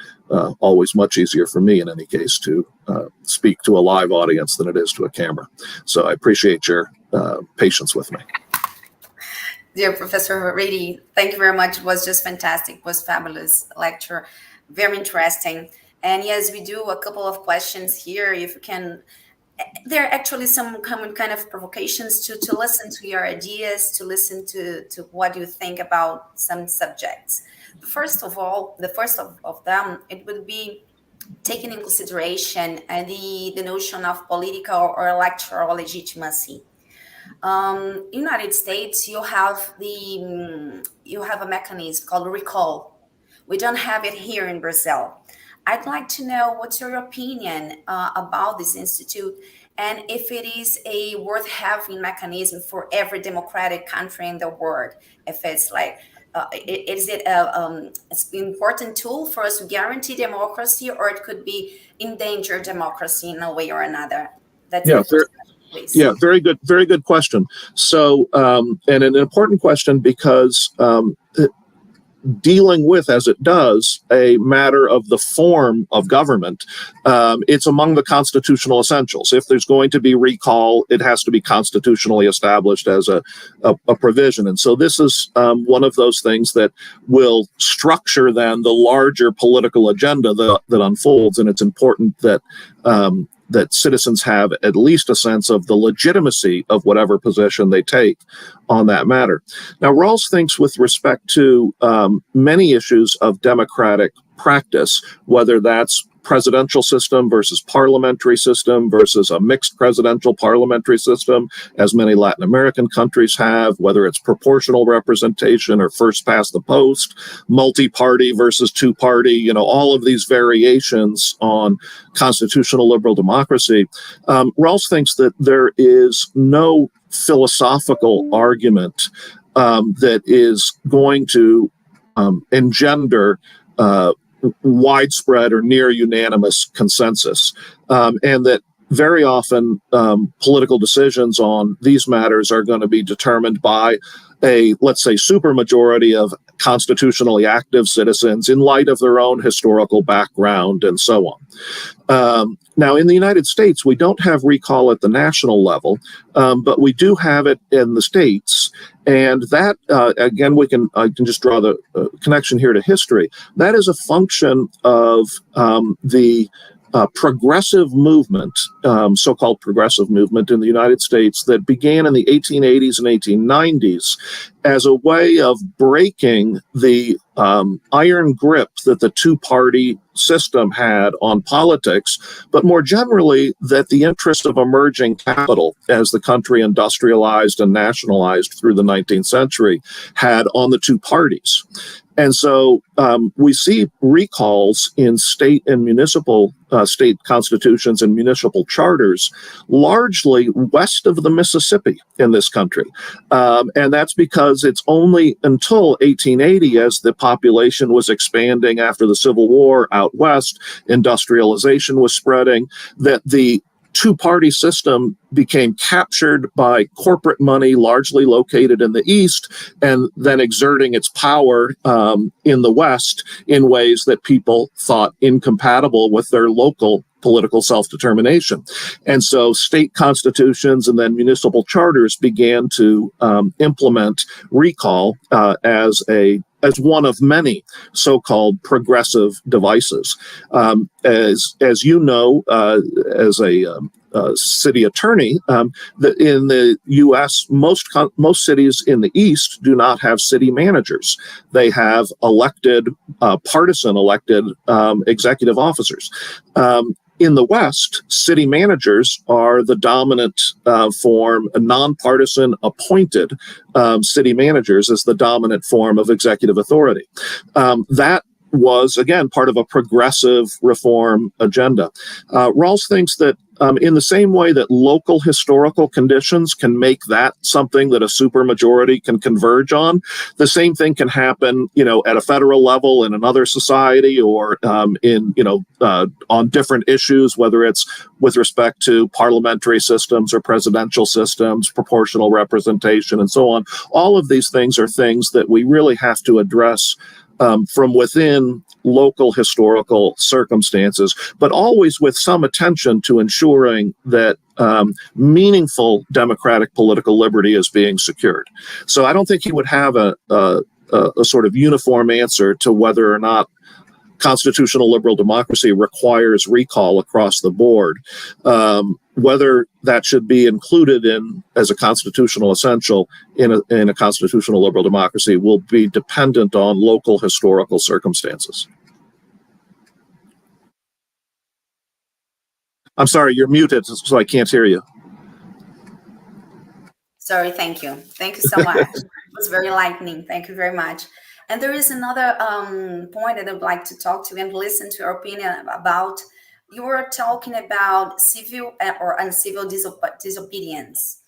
always much easier for me, in any case, to speak to a live audience than it is to a camera. So I appreciate your patience with me. Dear Professor Reidy, thank you very much. It was just fantastic. It was fabulous lecture. Very interesting. And yes, we do a couple of questions here. If you can, there are actually some common kind of provocations to listen to your ideas, to listen to what you think about some subjects. First of all, the first of them, it would be taking in consideration the notion of political or electoral legitimacy. United States, you have a mechanism called recall. We don't have it here in Brazil. I'd like to know what's your opinion about this institute, and if it is a worth having mechanism for every democratic country in the world. If it's like, is it an important tool for us to guarantee democracy, or it could be endanger democracy in a way or another? That's please. Yeah, very good question. So, and an important question, because dealing with, as it does, a matter of the form of government, it's among the constitutional essentials. If there's going to be recall, it has to be constitutionally established as a provision. And so this is one of those things that will structure then the larger political agenda that unfolds. And it's important that that citizens have at least a sense of the legitimacy of whatever position they take on that matter. Now, Rawls thinks, with respect to many issues of democratic practice, whether that's presidential system versus parliamentary system versus a mixed presidential parliamentary system, as many Latin American countries have, whether it's proportional representation or first past the post, multi-party versus two-party, all of these variations on constitutional liberal democracy. Rawls thinks that there is no philosophical argument that is going to engender widespread or near unanimous consensus, and that very often political decisions on these matters are going to be determined by a, let's say, supermajority of constitutionally active citizens in light of their own historical background and so on. Now, in the United States, we don't have recall at the national level, but we do have it in the states. And that, again, I can just draw the connection here to history. That is a function of the progressive movement, so-called progressive movement in the United States, that began in the 1880s and 1890s as a way of breaking the iron grip that the two-party system had on politics, but more generally that the interest of emerging capital, as the country industrialized and nationalized through the 19th century, had on the two parties. And so we see recalls in state and municipal state constitutions and municipal charters, largely west of the Mississippi in this country. And that's because it's only until 1880, as the population was expanding after the Civil War out west, industrialization was spreading, that the two-party system became captured by corporate money, largely located in the East, and then exerting its power in the West in ways that people thought incompatible with their local political self-determination. And so state constitutions and then municipal charters began to implement recall as one of many so-called progressive devices. As you know, as a city attorney, that in the U.S., most cities in the East do not have city managers. They have partisan elected executive officers. In the West, city managers are the dominant form, nonpartisan appointed city managers as the dominant form of executive authority. That was, again, part of a progressive reform agenda. Rawls thinks that in the same way that local historical conditions can make that something that a supermajority can converge on, the same thing can happen, at a federal level in another society, or on different issues, whether it's with respect to parliamentary systems or presidential systems, proportional representation, and so on. All of these things are things that we really have to address from within local historical circumstances, but always with some attention to ensuring that meaningful democratic political liberty is being secured. So I don't think he would have a sort of uniform answer to whether or not constitutional liberal democracy requires recall across the board. Whether that should be included as a constitutional essential in a constitutional liberal democracy will be dependent on local historical circumstances. I'm sorry, you're muted, so I can't hear you. Sorry, thank you. Thank you so much. It was very enlightening. Thank you very much. And there is another point that I would like to talk to and listen to your opinion about. You were talking about civil or uncivil disobedience.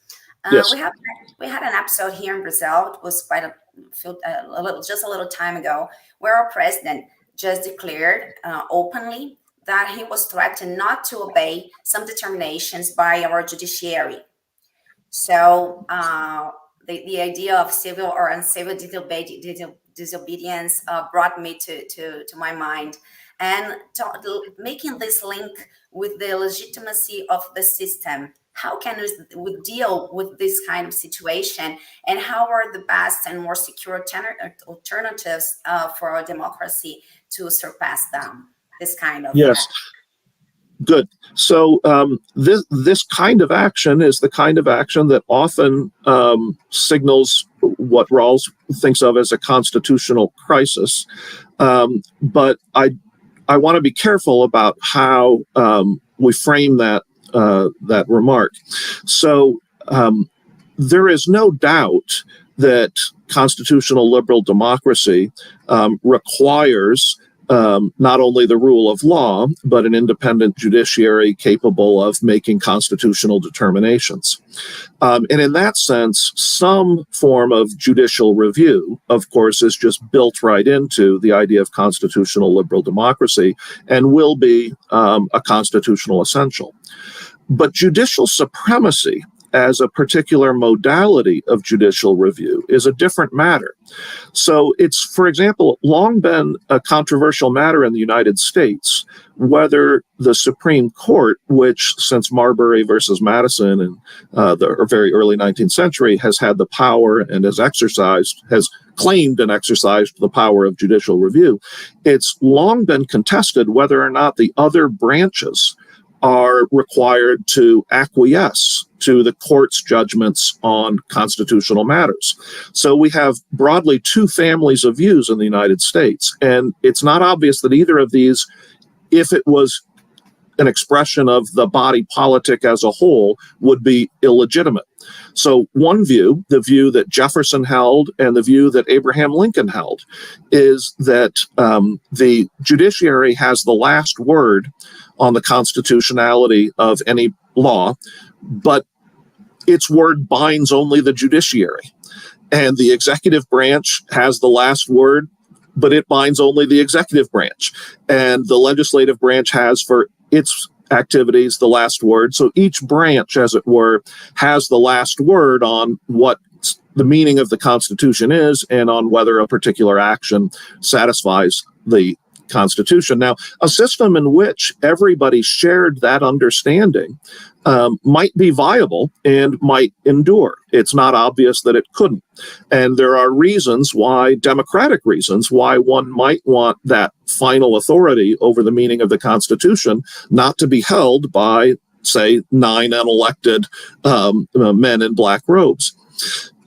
Yes. We had an episode here in Brazil. It was quite just a little time ago, where our president just declared openly that he was threatened not to obey some determinations by our judiciary. So the idea of civil or uncivil disobedience brought me to my mind, and making this link with the legitimacy of the system. How can we deal with this kind of situation, and how are the best and more secure alternatives for our democracy to surpass them? This kind of yes. Good. So this kind of action is the kind of action that often signals what Rawls thinks of as a constitutional crisis. But I want to be careful about how we frame that remark. So there is no doubt that constitutional liberal democracy requires not only the rule of law, but an independent judiciary capable of making constitutional determinations. And in that sense, some form of judicial review, of course, is just built right into the idea of constitutional liberal democracy and will be a constitutional essential. But judicial supremacy as a particular modality of judicial review is a different matter. So it's, for example, long been a controversial matter in the United States whether the Supreme Court, which since Marbury versus Madison in the very early 19th century has had the power and has claimed and exercised the power of judicial review, it's long been contested whether or not the other branches are required to acquiesce to the court's judgments on constitutional matters. So we have broadly two families of views in the United States, and it's not obvious that either of these, if it was an expression of the body politic as a whole, would be illegitimate. So one view, the view that Jefferson held and the view that Abraham Lincoln held, is that the judiciary has the last word on the constitutionality of any law, but its word binds only the judiciary. And the executive branch has the last word, but it binds only the executive branch. And the legislative branch has for its activities the last word. So each branch, as it were, has the last word on what the meaning of the Constitution is and on whether a particular action satisfies the Constitution. Now, a system in which everybody shared that understanding might be viable and might endure. It's not obvious that it couldn't. And there are reasons why, democratic reasons, why one might want that final authority over the meaning of the Constitution not to be held by, say, 9 unelected men in black robes.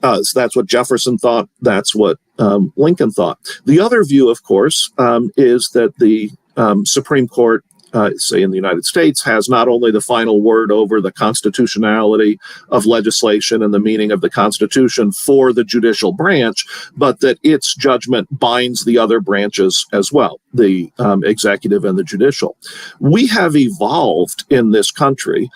So that's what Jefferson thought. That's what Lincoln thought. The other view, of course, is that the Supreme Court say in the United States, has not only the final word over the constitutionality of legislation and the meaning of the Constitution for the judicial branch, but that its judgment binds the other branches as well, the executive and the judicial. We have evolved in this country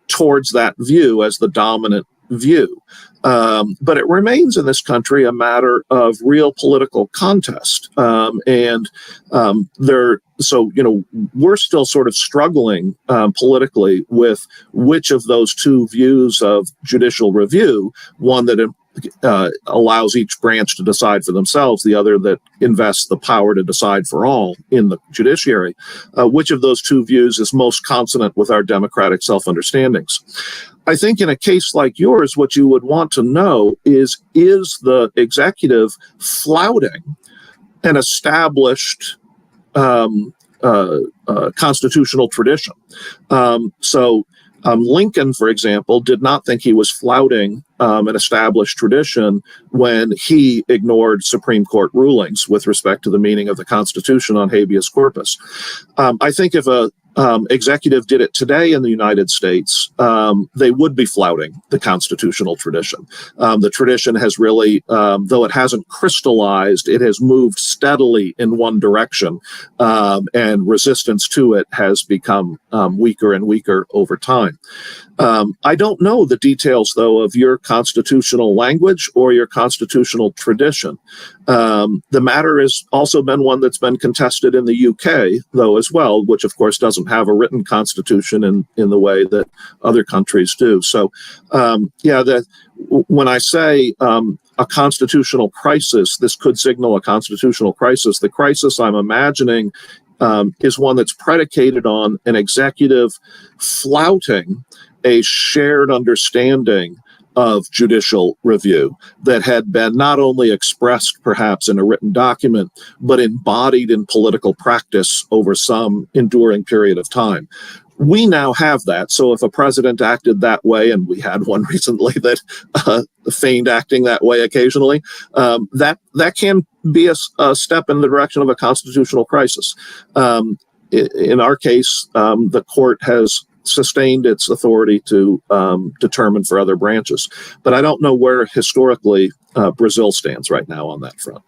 towards that view as the dominant view. But it remains in this country a matter of real political contest. We're still sort of struggling politically with which of those two views of judicial review, one that allows each branch to decide for themselves, the other that invests the power to decide for all in the judiciary, which of those two views is most consonant with our democratic self-understandings. I think in a case like yours, what you would want to know is the executive flouting an established constitutional tradition? Lincoln, for example, did not think he was flouting an established tradition when he ignored Supreme Court rulings with respect to the meaning of the Constitution on habeas corpus. I think if a executive did it today in the United States, they would be flouting the constitutional tradition. The tradition has really, though it hasn't crystallized, it has moved steadily in one direction, and resistance to it has become weaker and weaker over time. I don't know the details, though, of your constitutional language or your constitutional tradition. The matter has also been one that's been contested in the UK, though, as well, which, of course, doesn't have a written constitution in the way that other countries do. So, when I say a constitutional crisis, this could signal a constitutional crisis. The crisis I'm imagining is one that's predicated on an executive flouting a shared understanding of judicial review that had been not only expressed perhaps in a written document, but embodied in political practice over some enduring period of time. We now have that. So if a president acted that way, and we had one recently that feigned acting that way occasionally, that can be a step in the direction of a constitutional crisis. In our case, the court has sustained its authority to determine for other branches. But I don't know where historically Brazil stands right now on that front.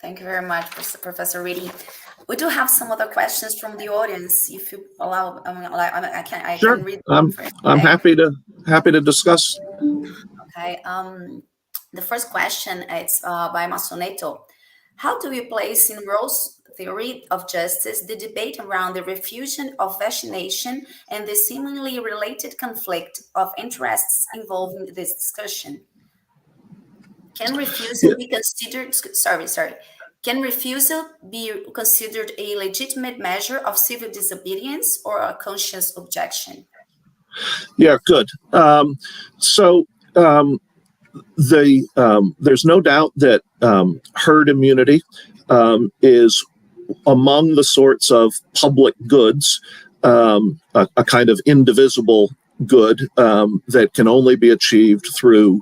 Thank you very much, Professor Reidy. We do have some other questions from the audience. If you allow, I Sure. can read. I'm happy to discuss. Okay. The first question is by Massoneto. How do you place in Rawls' theory of justice the debate around the refusion of vaccination and the seemingly related conflict of interests involved in this discussion? Can refusal be considered? Can refusal be considered a legitimate measure of civil disobedience or a conscious objection? Yeah, good. There's no doubt that herd immunity is among the sorts of public goods, a kind of indivisible good that can only be achieved through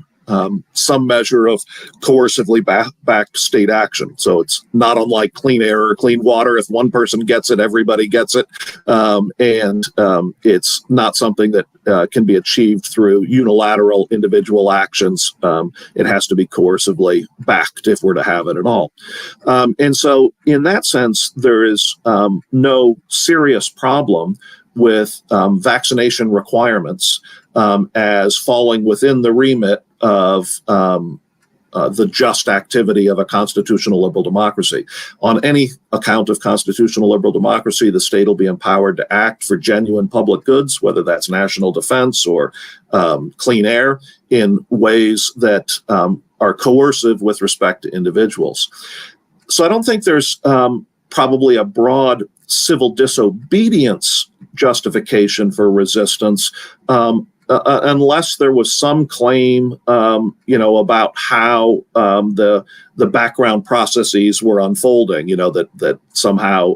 some measure of coercively backed state action. So it's not unlike clean air or clean water. If one person gets it, everybody gets it. And it's not something that can be achieved through unilateral individual actions. It has to be coercively backed if we're to have it at all. And so in that sense, there is no serious problem with vaccination requirements as falling within the remit of the just activity of a constitutional liberal democracy. On any account of constitutional liberal democracy, the state will be empowered to act for genuine public goods, whether that's national defense or clean air, in ways that are coercive with respect to individuals. So I don't think there's probably a broad civil disobedience justification for resistance. unless there was some claim, about how the background processes were unfolding, that somehow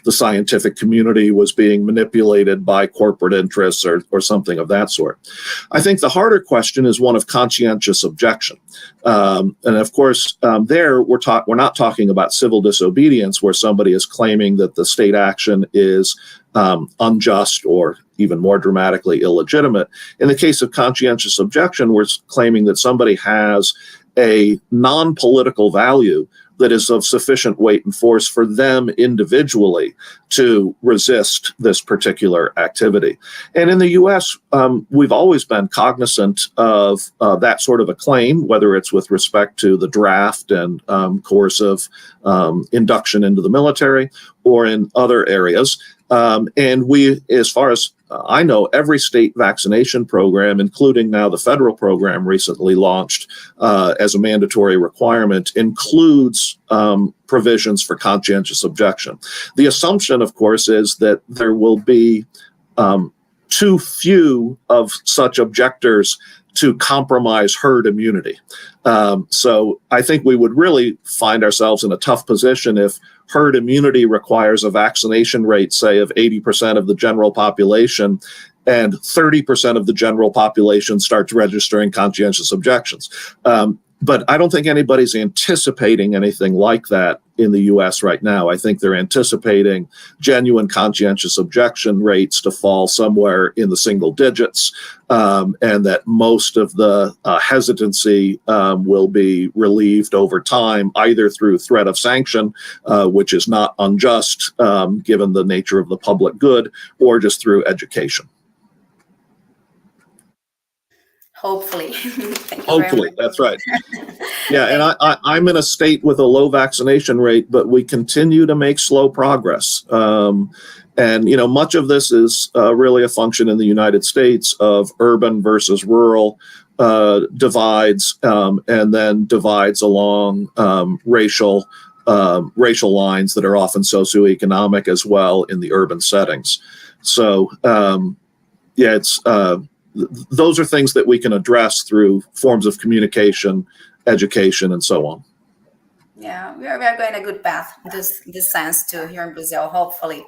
the scientific community was being manipulated by corporate interests or something of that sort. I think the harder question is one of conscientious objection. And of course, there we're not talking about civil disobedience where somebody is claiming that the state action is unjust or even more dramatically illegitimate. In the case of conscientious objection, we're claiming that somebody has a non-political value that is of sufficient weight and force for them individually to resist this particular activity. And in the U.S., we've always been cognizant of that sort of a claim, whether it's with respect to the draft and coercive induction into the military or in other areas. And we, as far as I know, every state vaccination program, including now the federal program recently launched as a mandatory requirement, includes provisions for conscientious objection. The assumption, of course, is that there will be too few of such objectors to compromise herd immunity. So I think we would really find ourselves in a tough position if herd immunity requires a vaccination rate, say, of 80% of the general population, and 30% of the general population starts registering conscientious objections. But I don't think anybody's anticipating anything like that in the U.S. right now. I think they're anticipating genuine conscientious objection rates to fall somewhere in the single digits, and that most of the hesitancy will be relieved over time, either through threat of sanction, which is not unjust given the nature of the public good, or just through education. Hopefully. Thank you Hopefully, very much. that's right. Yeah, and I'm in a state with a low vaccination rate, but we continue to make slow progress. And, much of this is really a function in the United States of urban versus rural divides, and then divides along racial lines that are often socioeconomic as well in the urban settings. So, it's those are things that we can address through forms of communication, education, and so on. Yeah, we are going a good path this sense too here in Brazil, hopefully.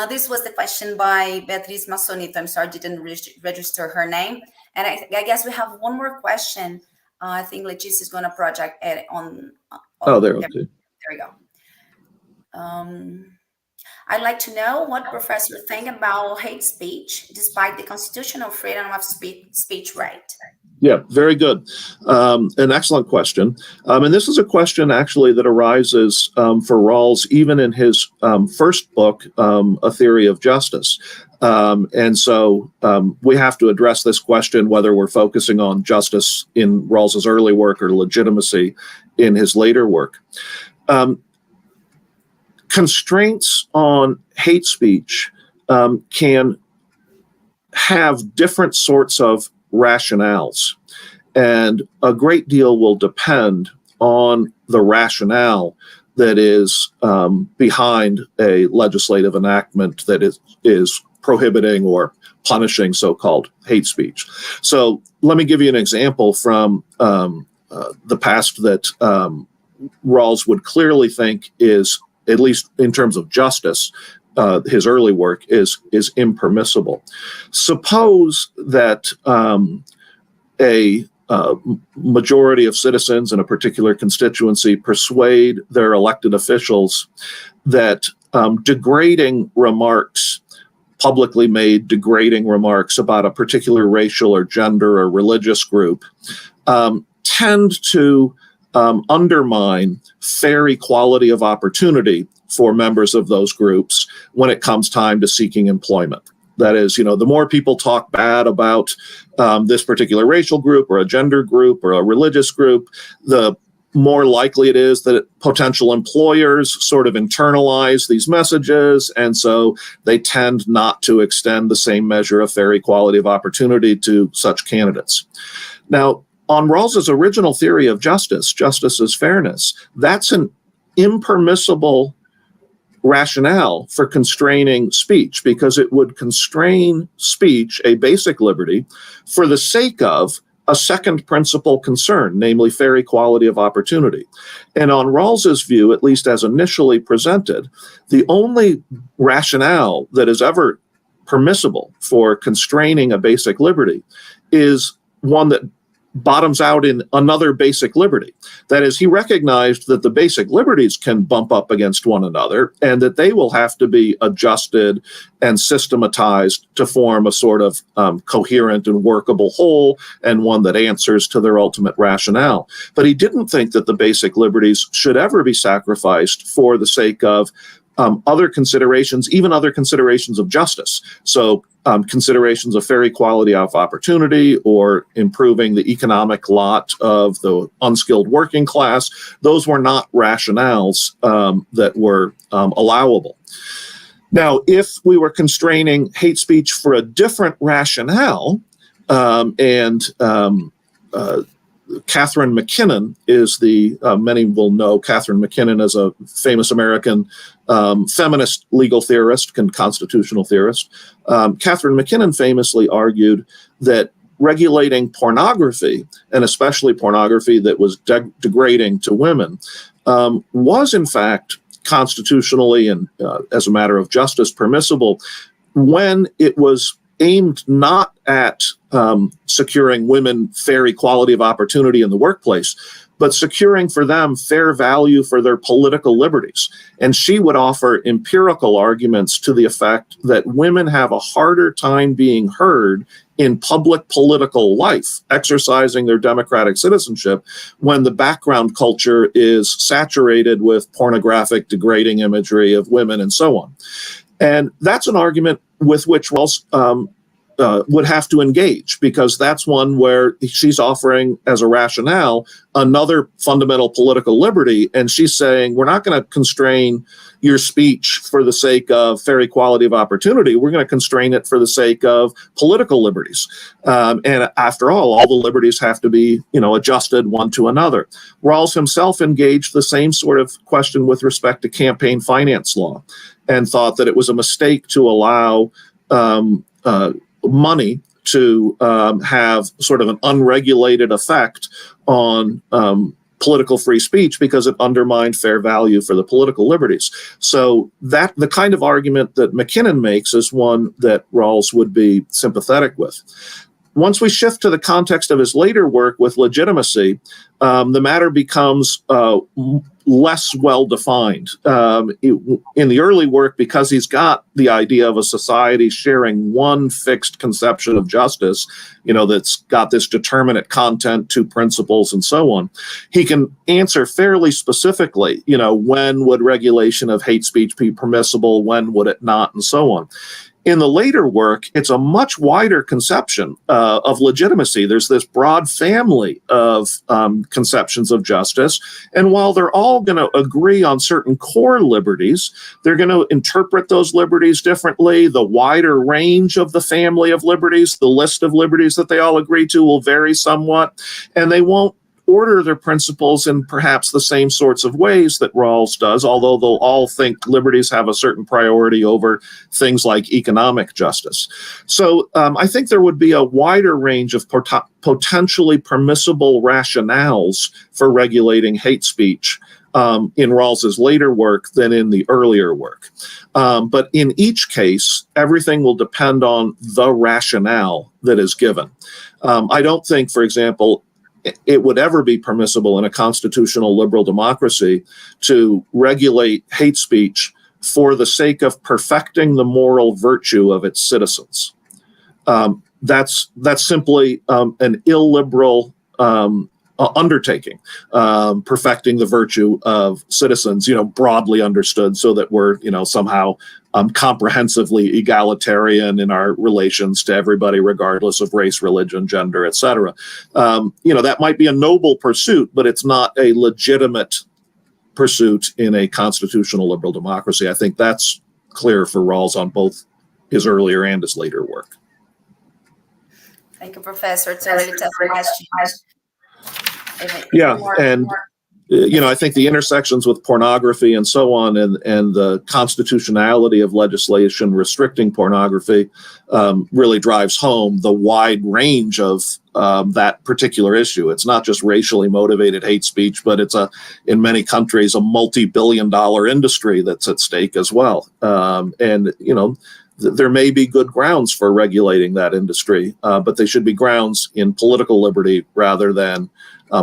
This was the question by Beatriz Massonito. I'm sorry, I didn't register her name. And I guess we have one more question. I think Letícia is going to project it on. Oh, there, okay. There we go. I'd like to know what professor think about hate speech, despite the constitutional freedom of speech right. Yeah, very good. An excellent question. And this is a question actually that arises for Rawls even in his first book, A Theory of Justice. And so we have to address this question, whether we're focusing on justice in Rawls's early work or legitimacy in his later work. Constraints on hate speech can have different sorts of rationales, and a great deal will depend on the rationale that is behind a legislative enactment that is prohibiting or punishing so-called hate speech. So let me give you an example from the past that Rawls would clearly think is, at least in terms of justice, his early work is impermissible. Suppose that a majority of citizens in a particular constituency persuade their elected officials that degrading remarks, publicly made degrading remarks about a particular racial or gender or religious group, tend to undermine fair equality of opportunity for members of those groups when it comes time to seeking employment. That is, the more people talk bad about this particular racial group or a gender group or a religious group, the more likely it is that potential employers sort of internalize these messages, and so they tend not to extend the same measure of fair equality of opportunity to such candidates. Now, on Rawls's original theory of justice, justice is fairness, that's an impermissible rationale for constraining speech, because it would constrain speech, a basic liberty, for the sake of a second principal concern, namely fair equality of opportunity. And on Rawls's view, at least as initially presented, the only rationale that is ever permissible for constraining a basic liberty is one that bottoms out in another basic liberty. That is, he recognized that the basic liberties can bump up against one another and that they will have to be adjusted and systematized to form a sort of coherent and workable whole, and one that answers to their ultimate rationale. But he didn't think that the basic liberties should ever be sacrificed for the sake of other considerations, even other considerations of justice. So considerations of fair equality of opportunity or improving the economic lot of the unskilled working class, those were not rationales that were allowable. Now, if we were constraining hate speech for a different rationale, Catherine MacKinnon is many will know Catherine MacKinnon as a famous American feminist legal theorist and constitutional theorist. Catherine MacKinnon famously argued that regulating pornography, and especially pornography that was degrading to women, was in fact constitutionally and as a matter of justice permissible when it was aimed not at securing women fair equality of opportunity in the workplace, but securing for them fair value for their political liberties. And she would offer empirical arguments to the effect that women have a harder time being heard in public political life, exercising their democratic citizenship, when the background culture is saturated with pornographic, degrading imagery of women and so on. And that's an argument with which Rawls would have to engage, because that's one where she's offering as a rationale another fundamental political liberty. And she's saying, we're not going to constrain your speech for the sake of fair equality of opportunity. We're going to constrain it for the sake of political liberties. And after all the liberties have to be, adjusted one to another. Rawls himself engaged the same sort of question with respect to campaign finance law, and thought that it was a mistake to allow money to have sort of an unregulated effect on political free speech, because it undermined fair value for the political liberties. So that the kind of argument that MacKinnon makes is one that Rawls would be sympathetic with. Once we shift to the context of his later work with Legitimacy, the matter becomes less well-defined. In the early work, because he's got the idea of a society sharing one fixed conception of justice, that's got this determinate content, two principles, and so on, he can answer fairly specifically, when would regulation of hate speech be permissible, when would it not, and so on. In the later work, it's a much wider conception of legitimacy. There's this broad family of conceptions of justice. And while they're all going to agree on certain core liberties, they're going to interpret those liberties differently. The wider range of the family of liberties, the list of liberties that they all agree to, will vary somewhat. And they won't order their principles in perhaps the same sorts of ways that Rawls does, although they'll all think liberties have a certain priority over things like economic justice. So I think there would be a wider range of potentially permissible rationales for regulating hate speech in Rawls's later work than in the earlier work. But in each case, everything will depend on the rationale that is given. I don't think, for example, it would ever be permissible in a constitutional liberal democracy to regulate hate speech for the sake of perfecting the moral virtue of its citizens. That's simply an illiberal undertaking, perfecting the virtue of citizens, broadly understood, so that we're, somehow comprehensively egalitarian in our relations to everybody, regardless of race, religion, gender, etc. That might be a noble pursuit, but it's not a legitimate pursuit in a constitutional liberal democracy. I think that's clear for Rawls on both his earlier and his later work. Thank you, Professor. It's a really tough question. Yeah, and I think the intersections with pornography and so on, and the constitutionality of legislation restricting pornography really drives home the wide range of that particular issue. It's not just racially motivated hate speech, but it's in many countries, a multi-billion-dollar industry that's at stake as well. There may be good grounds for regulating that industry, but they should be grounds in political liberty rather than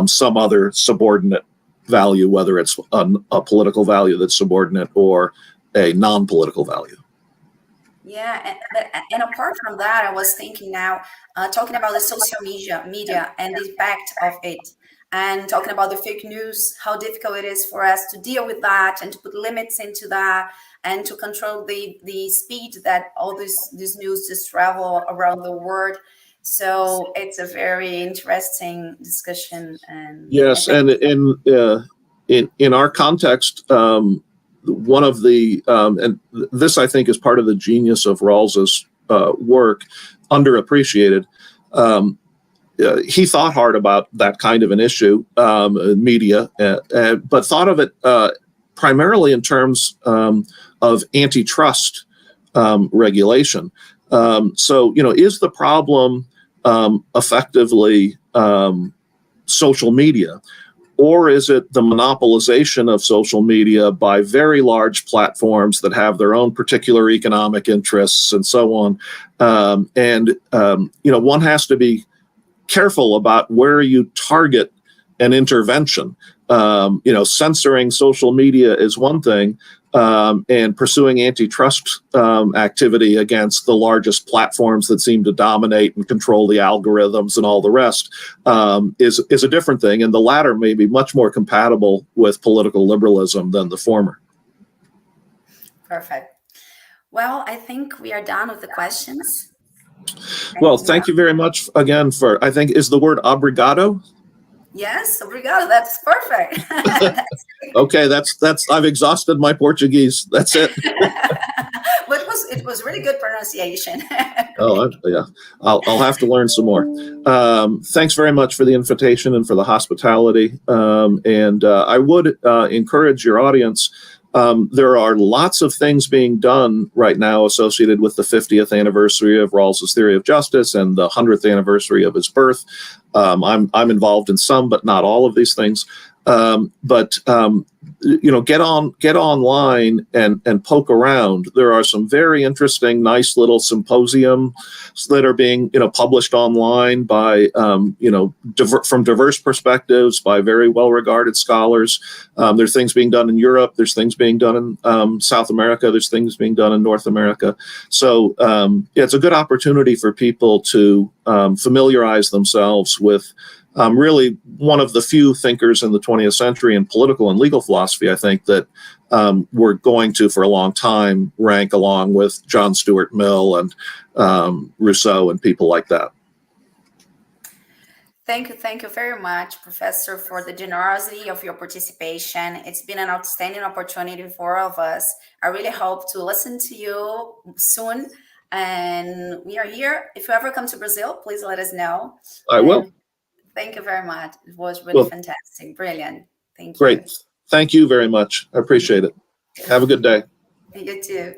some other subordinate value, whether it's a political value that's subordinate or a non-political value. Yeah, and apart from that, I was thinking now, talking about the social media and the impact of it, and talking about the fake news, how difficult it is for us to deal with that and to put limits into that and to control the speed that all this news just travel around the world. So it's a very interesting discussion. And yes, and in our context, one of the and this I think is part of the genius of Rawls's work, underappreciated. He thought hard about that kind of an issue, media, but thought of it primarily in terms of antitrust regulation. So, is the problem effectively social media, or is it the monopolization of social media by very large platforms that have their own particular economic interests and so on? One has to be careful about where you target an intervention. Censoring social media is one thing, and pursuing antitrust activity against the largest platforms that seem to dominate and control the algorithms and all the rest is a different thing. And the latter may be much more compatible with political liberalism than the former. Perfect. Well, I think we are done with the questions. Well, thank you very much again for, I think, is the word obrigado? Yes, obrigado. That's perfect. Okay, that's I've exhausted my Portuguese. That's it. But it was really good pronunciation. Oh, yeah. I'll have to learn some more. Thanks very much for the invitation and for the hospitality. I would encourage your audience. There are lots of things being done right now associated with the 50th anniversary of Rawls's theory of justice and the 100th anniversary of his birth. I'm involved in some, but not all of these things. Get online and poke around. There are some very interesting, nice little symposiums that are being, published online by, from diverse perspectives by very well-regarded scholars. There's things being done in Europe. There's things being done in South America. There's things being done in North America. So it's a good opportunity for people to familiarize themselves with really one of the few thinkers in the 20th century in political and legal philosophy, I think, that we're going to, for a long time, rank along with John Stuart Mill and Rousseau and people like that. Thank you very much, Professor, for the generosity of your participation. It's been an outstanding opportunity for all of us. I really hope to listen to you soon. And we are here. If you ever come to Brazil, please let us know. I will. Thank you very much. It was really fantastic. Brilliant. Thank you. Great. Thank you very much. I appreciate it. Have a good day. You too.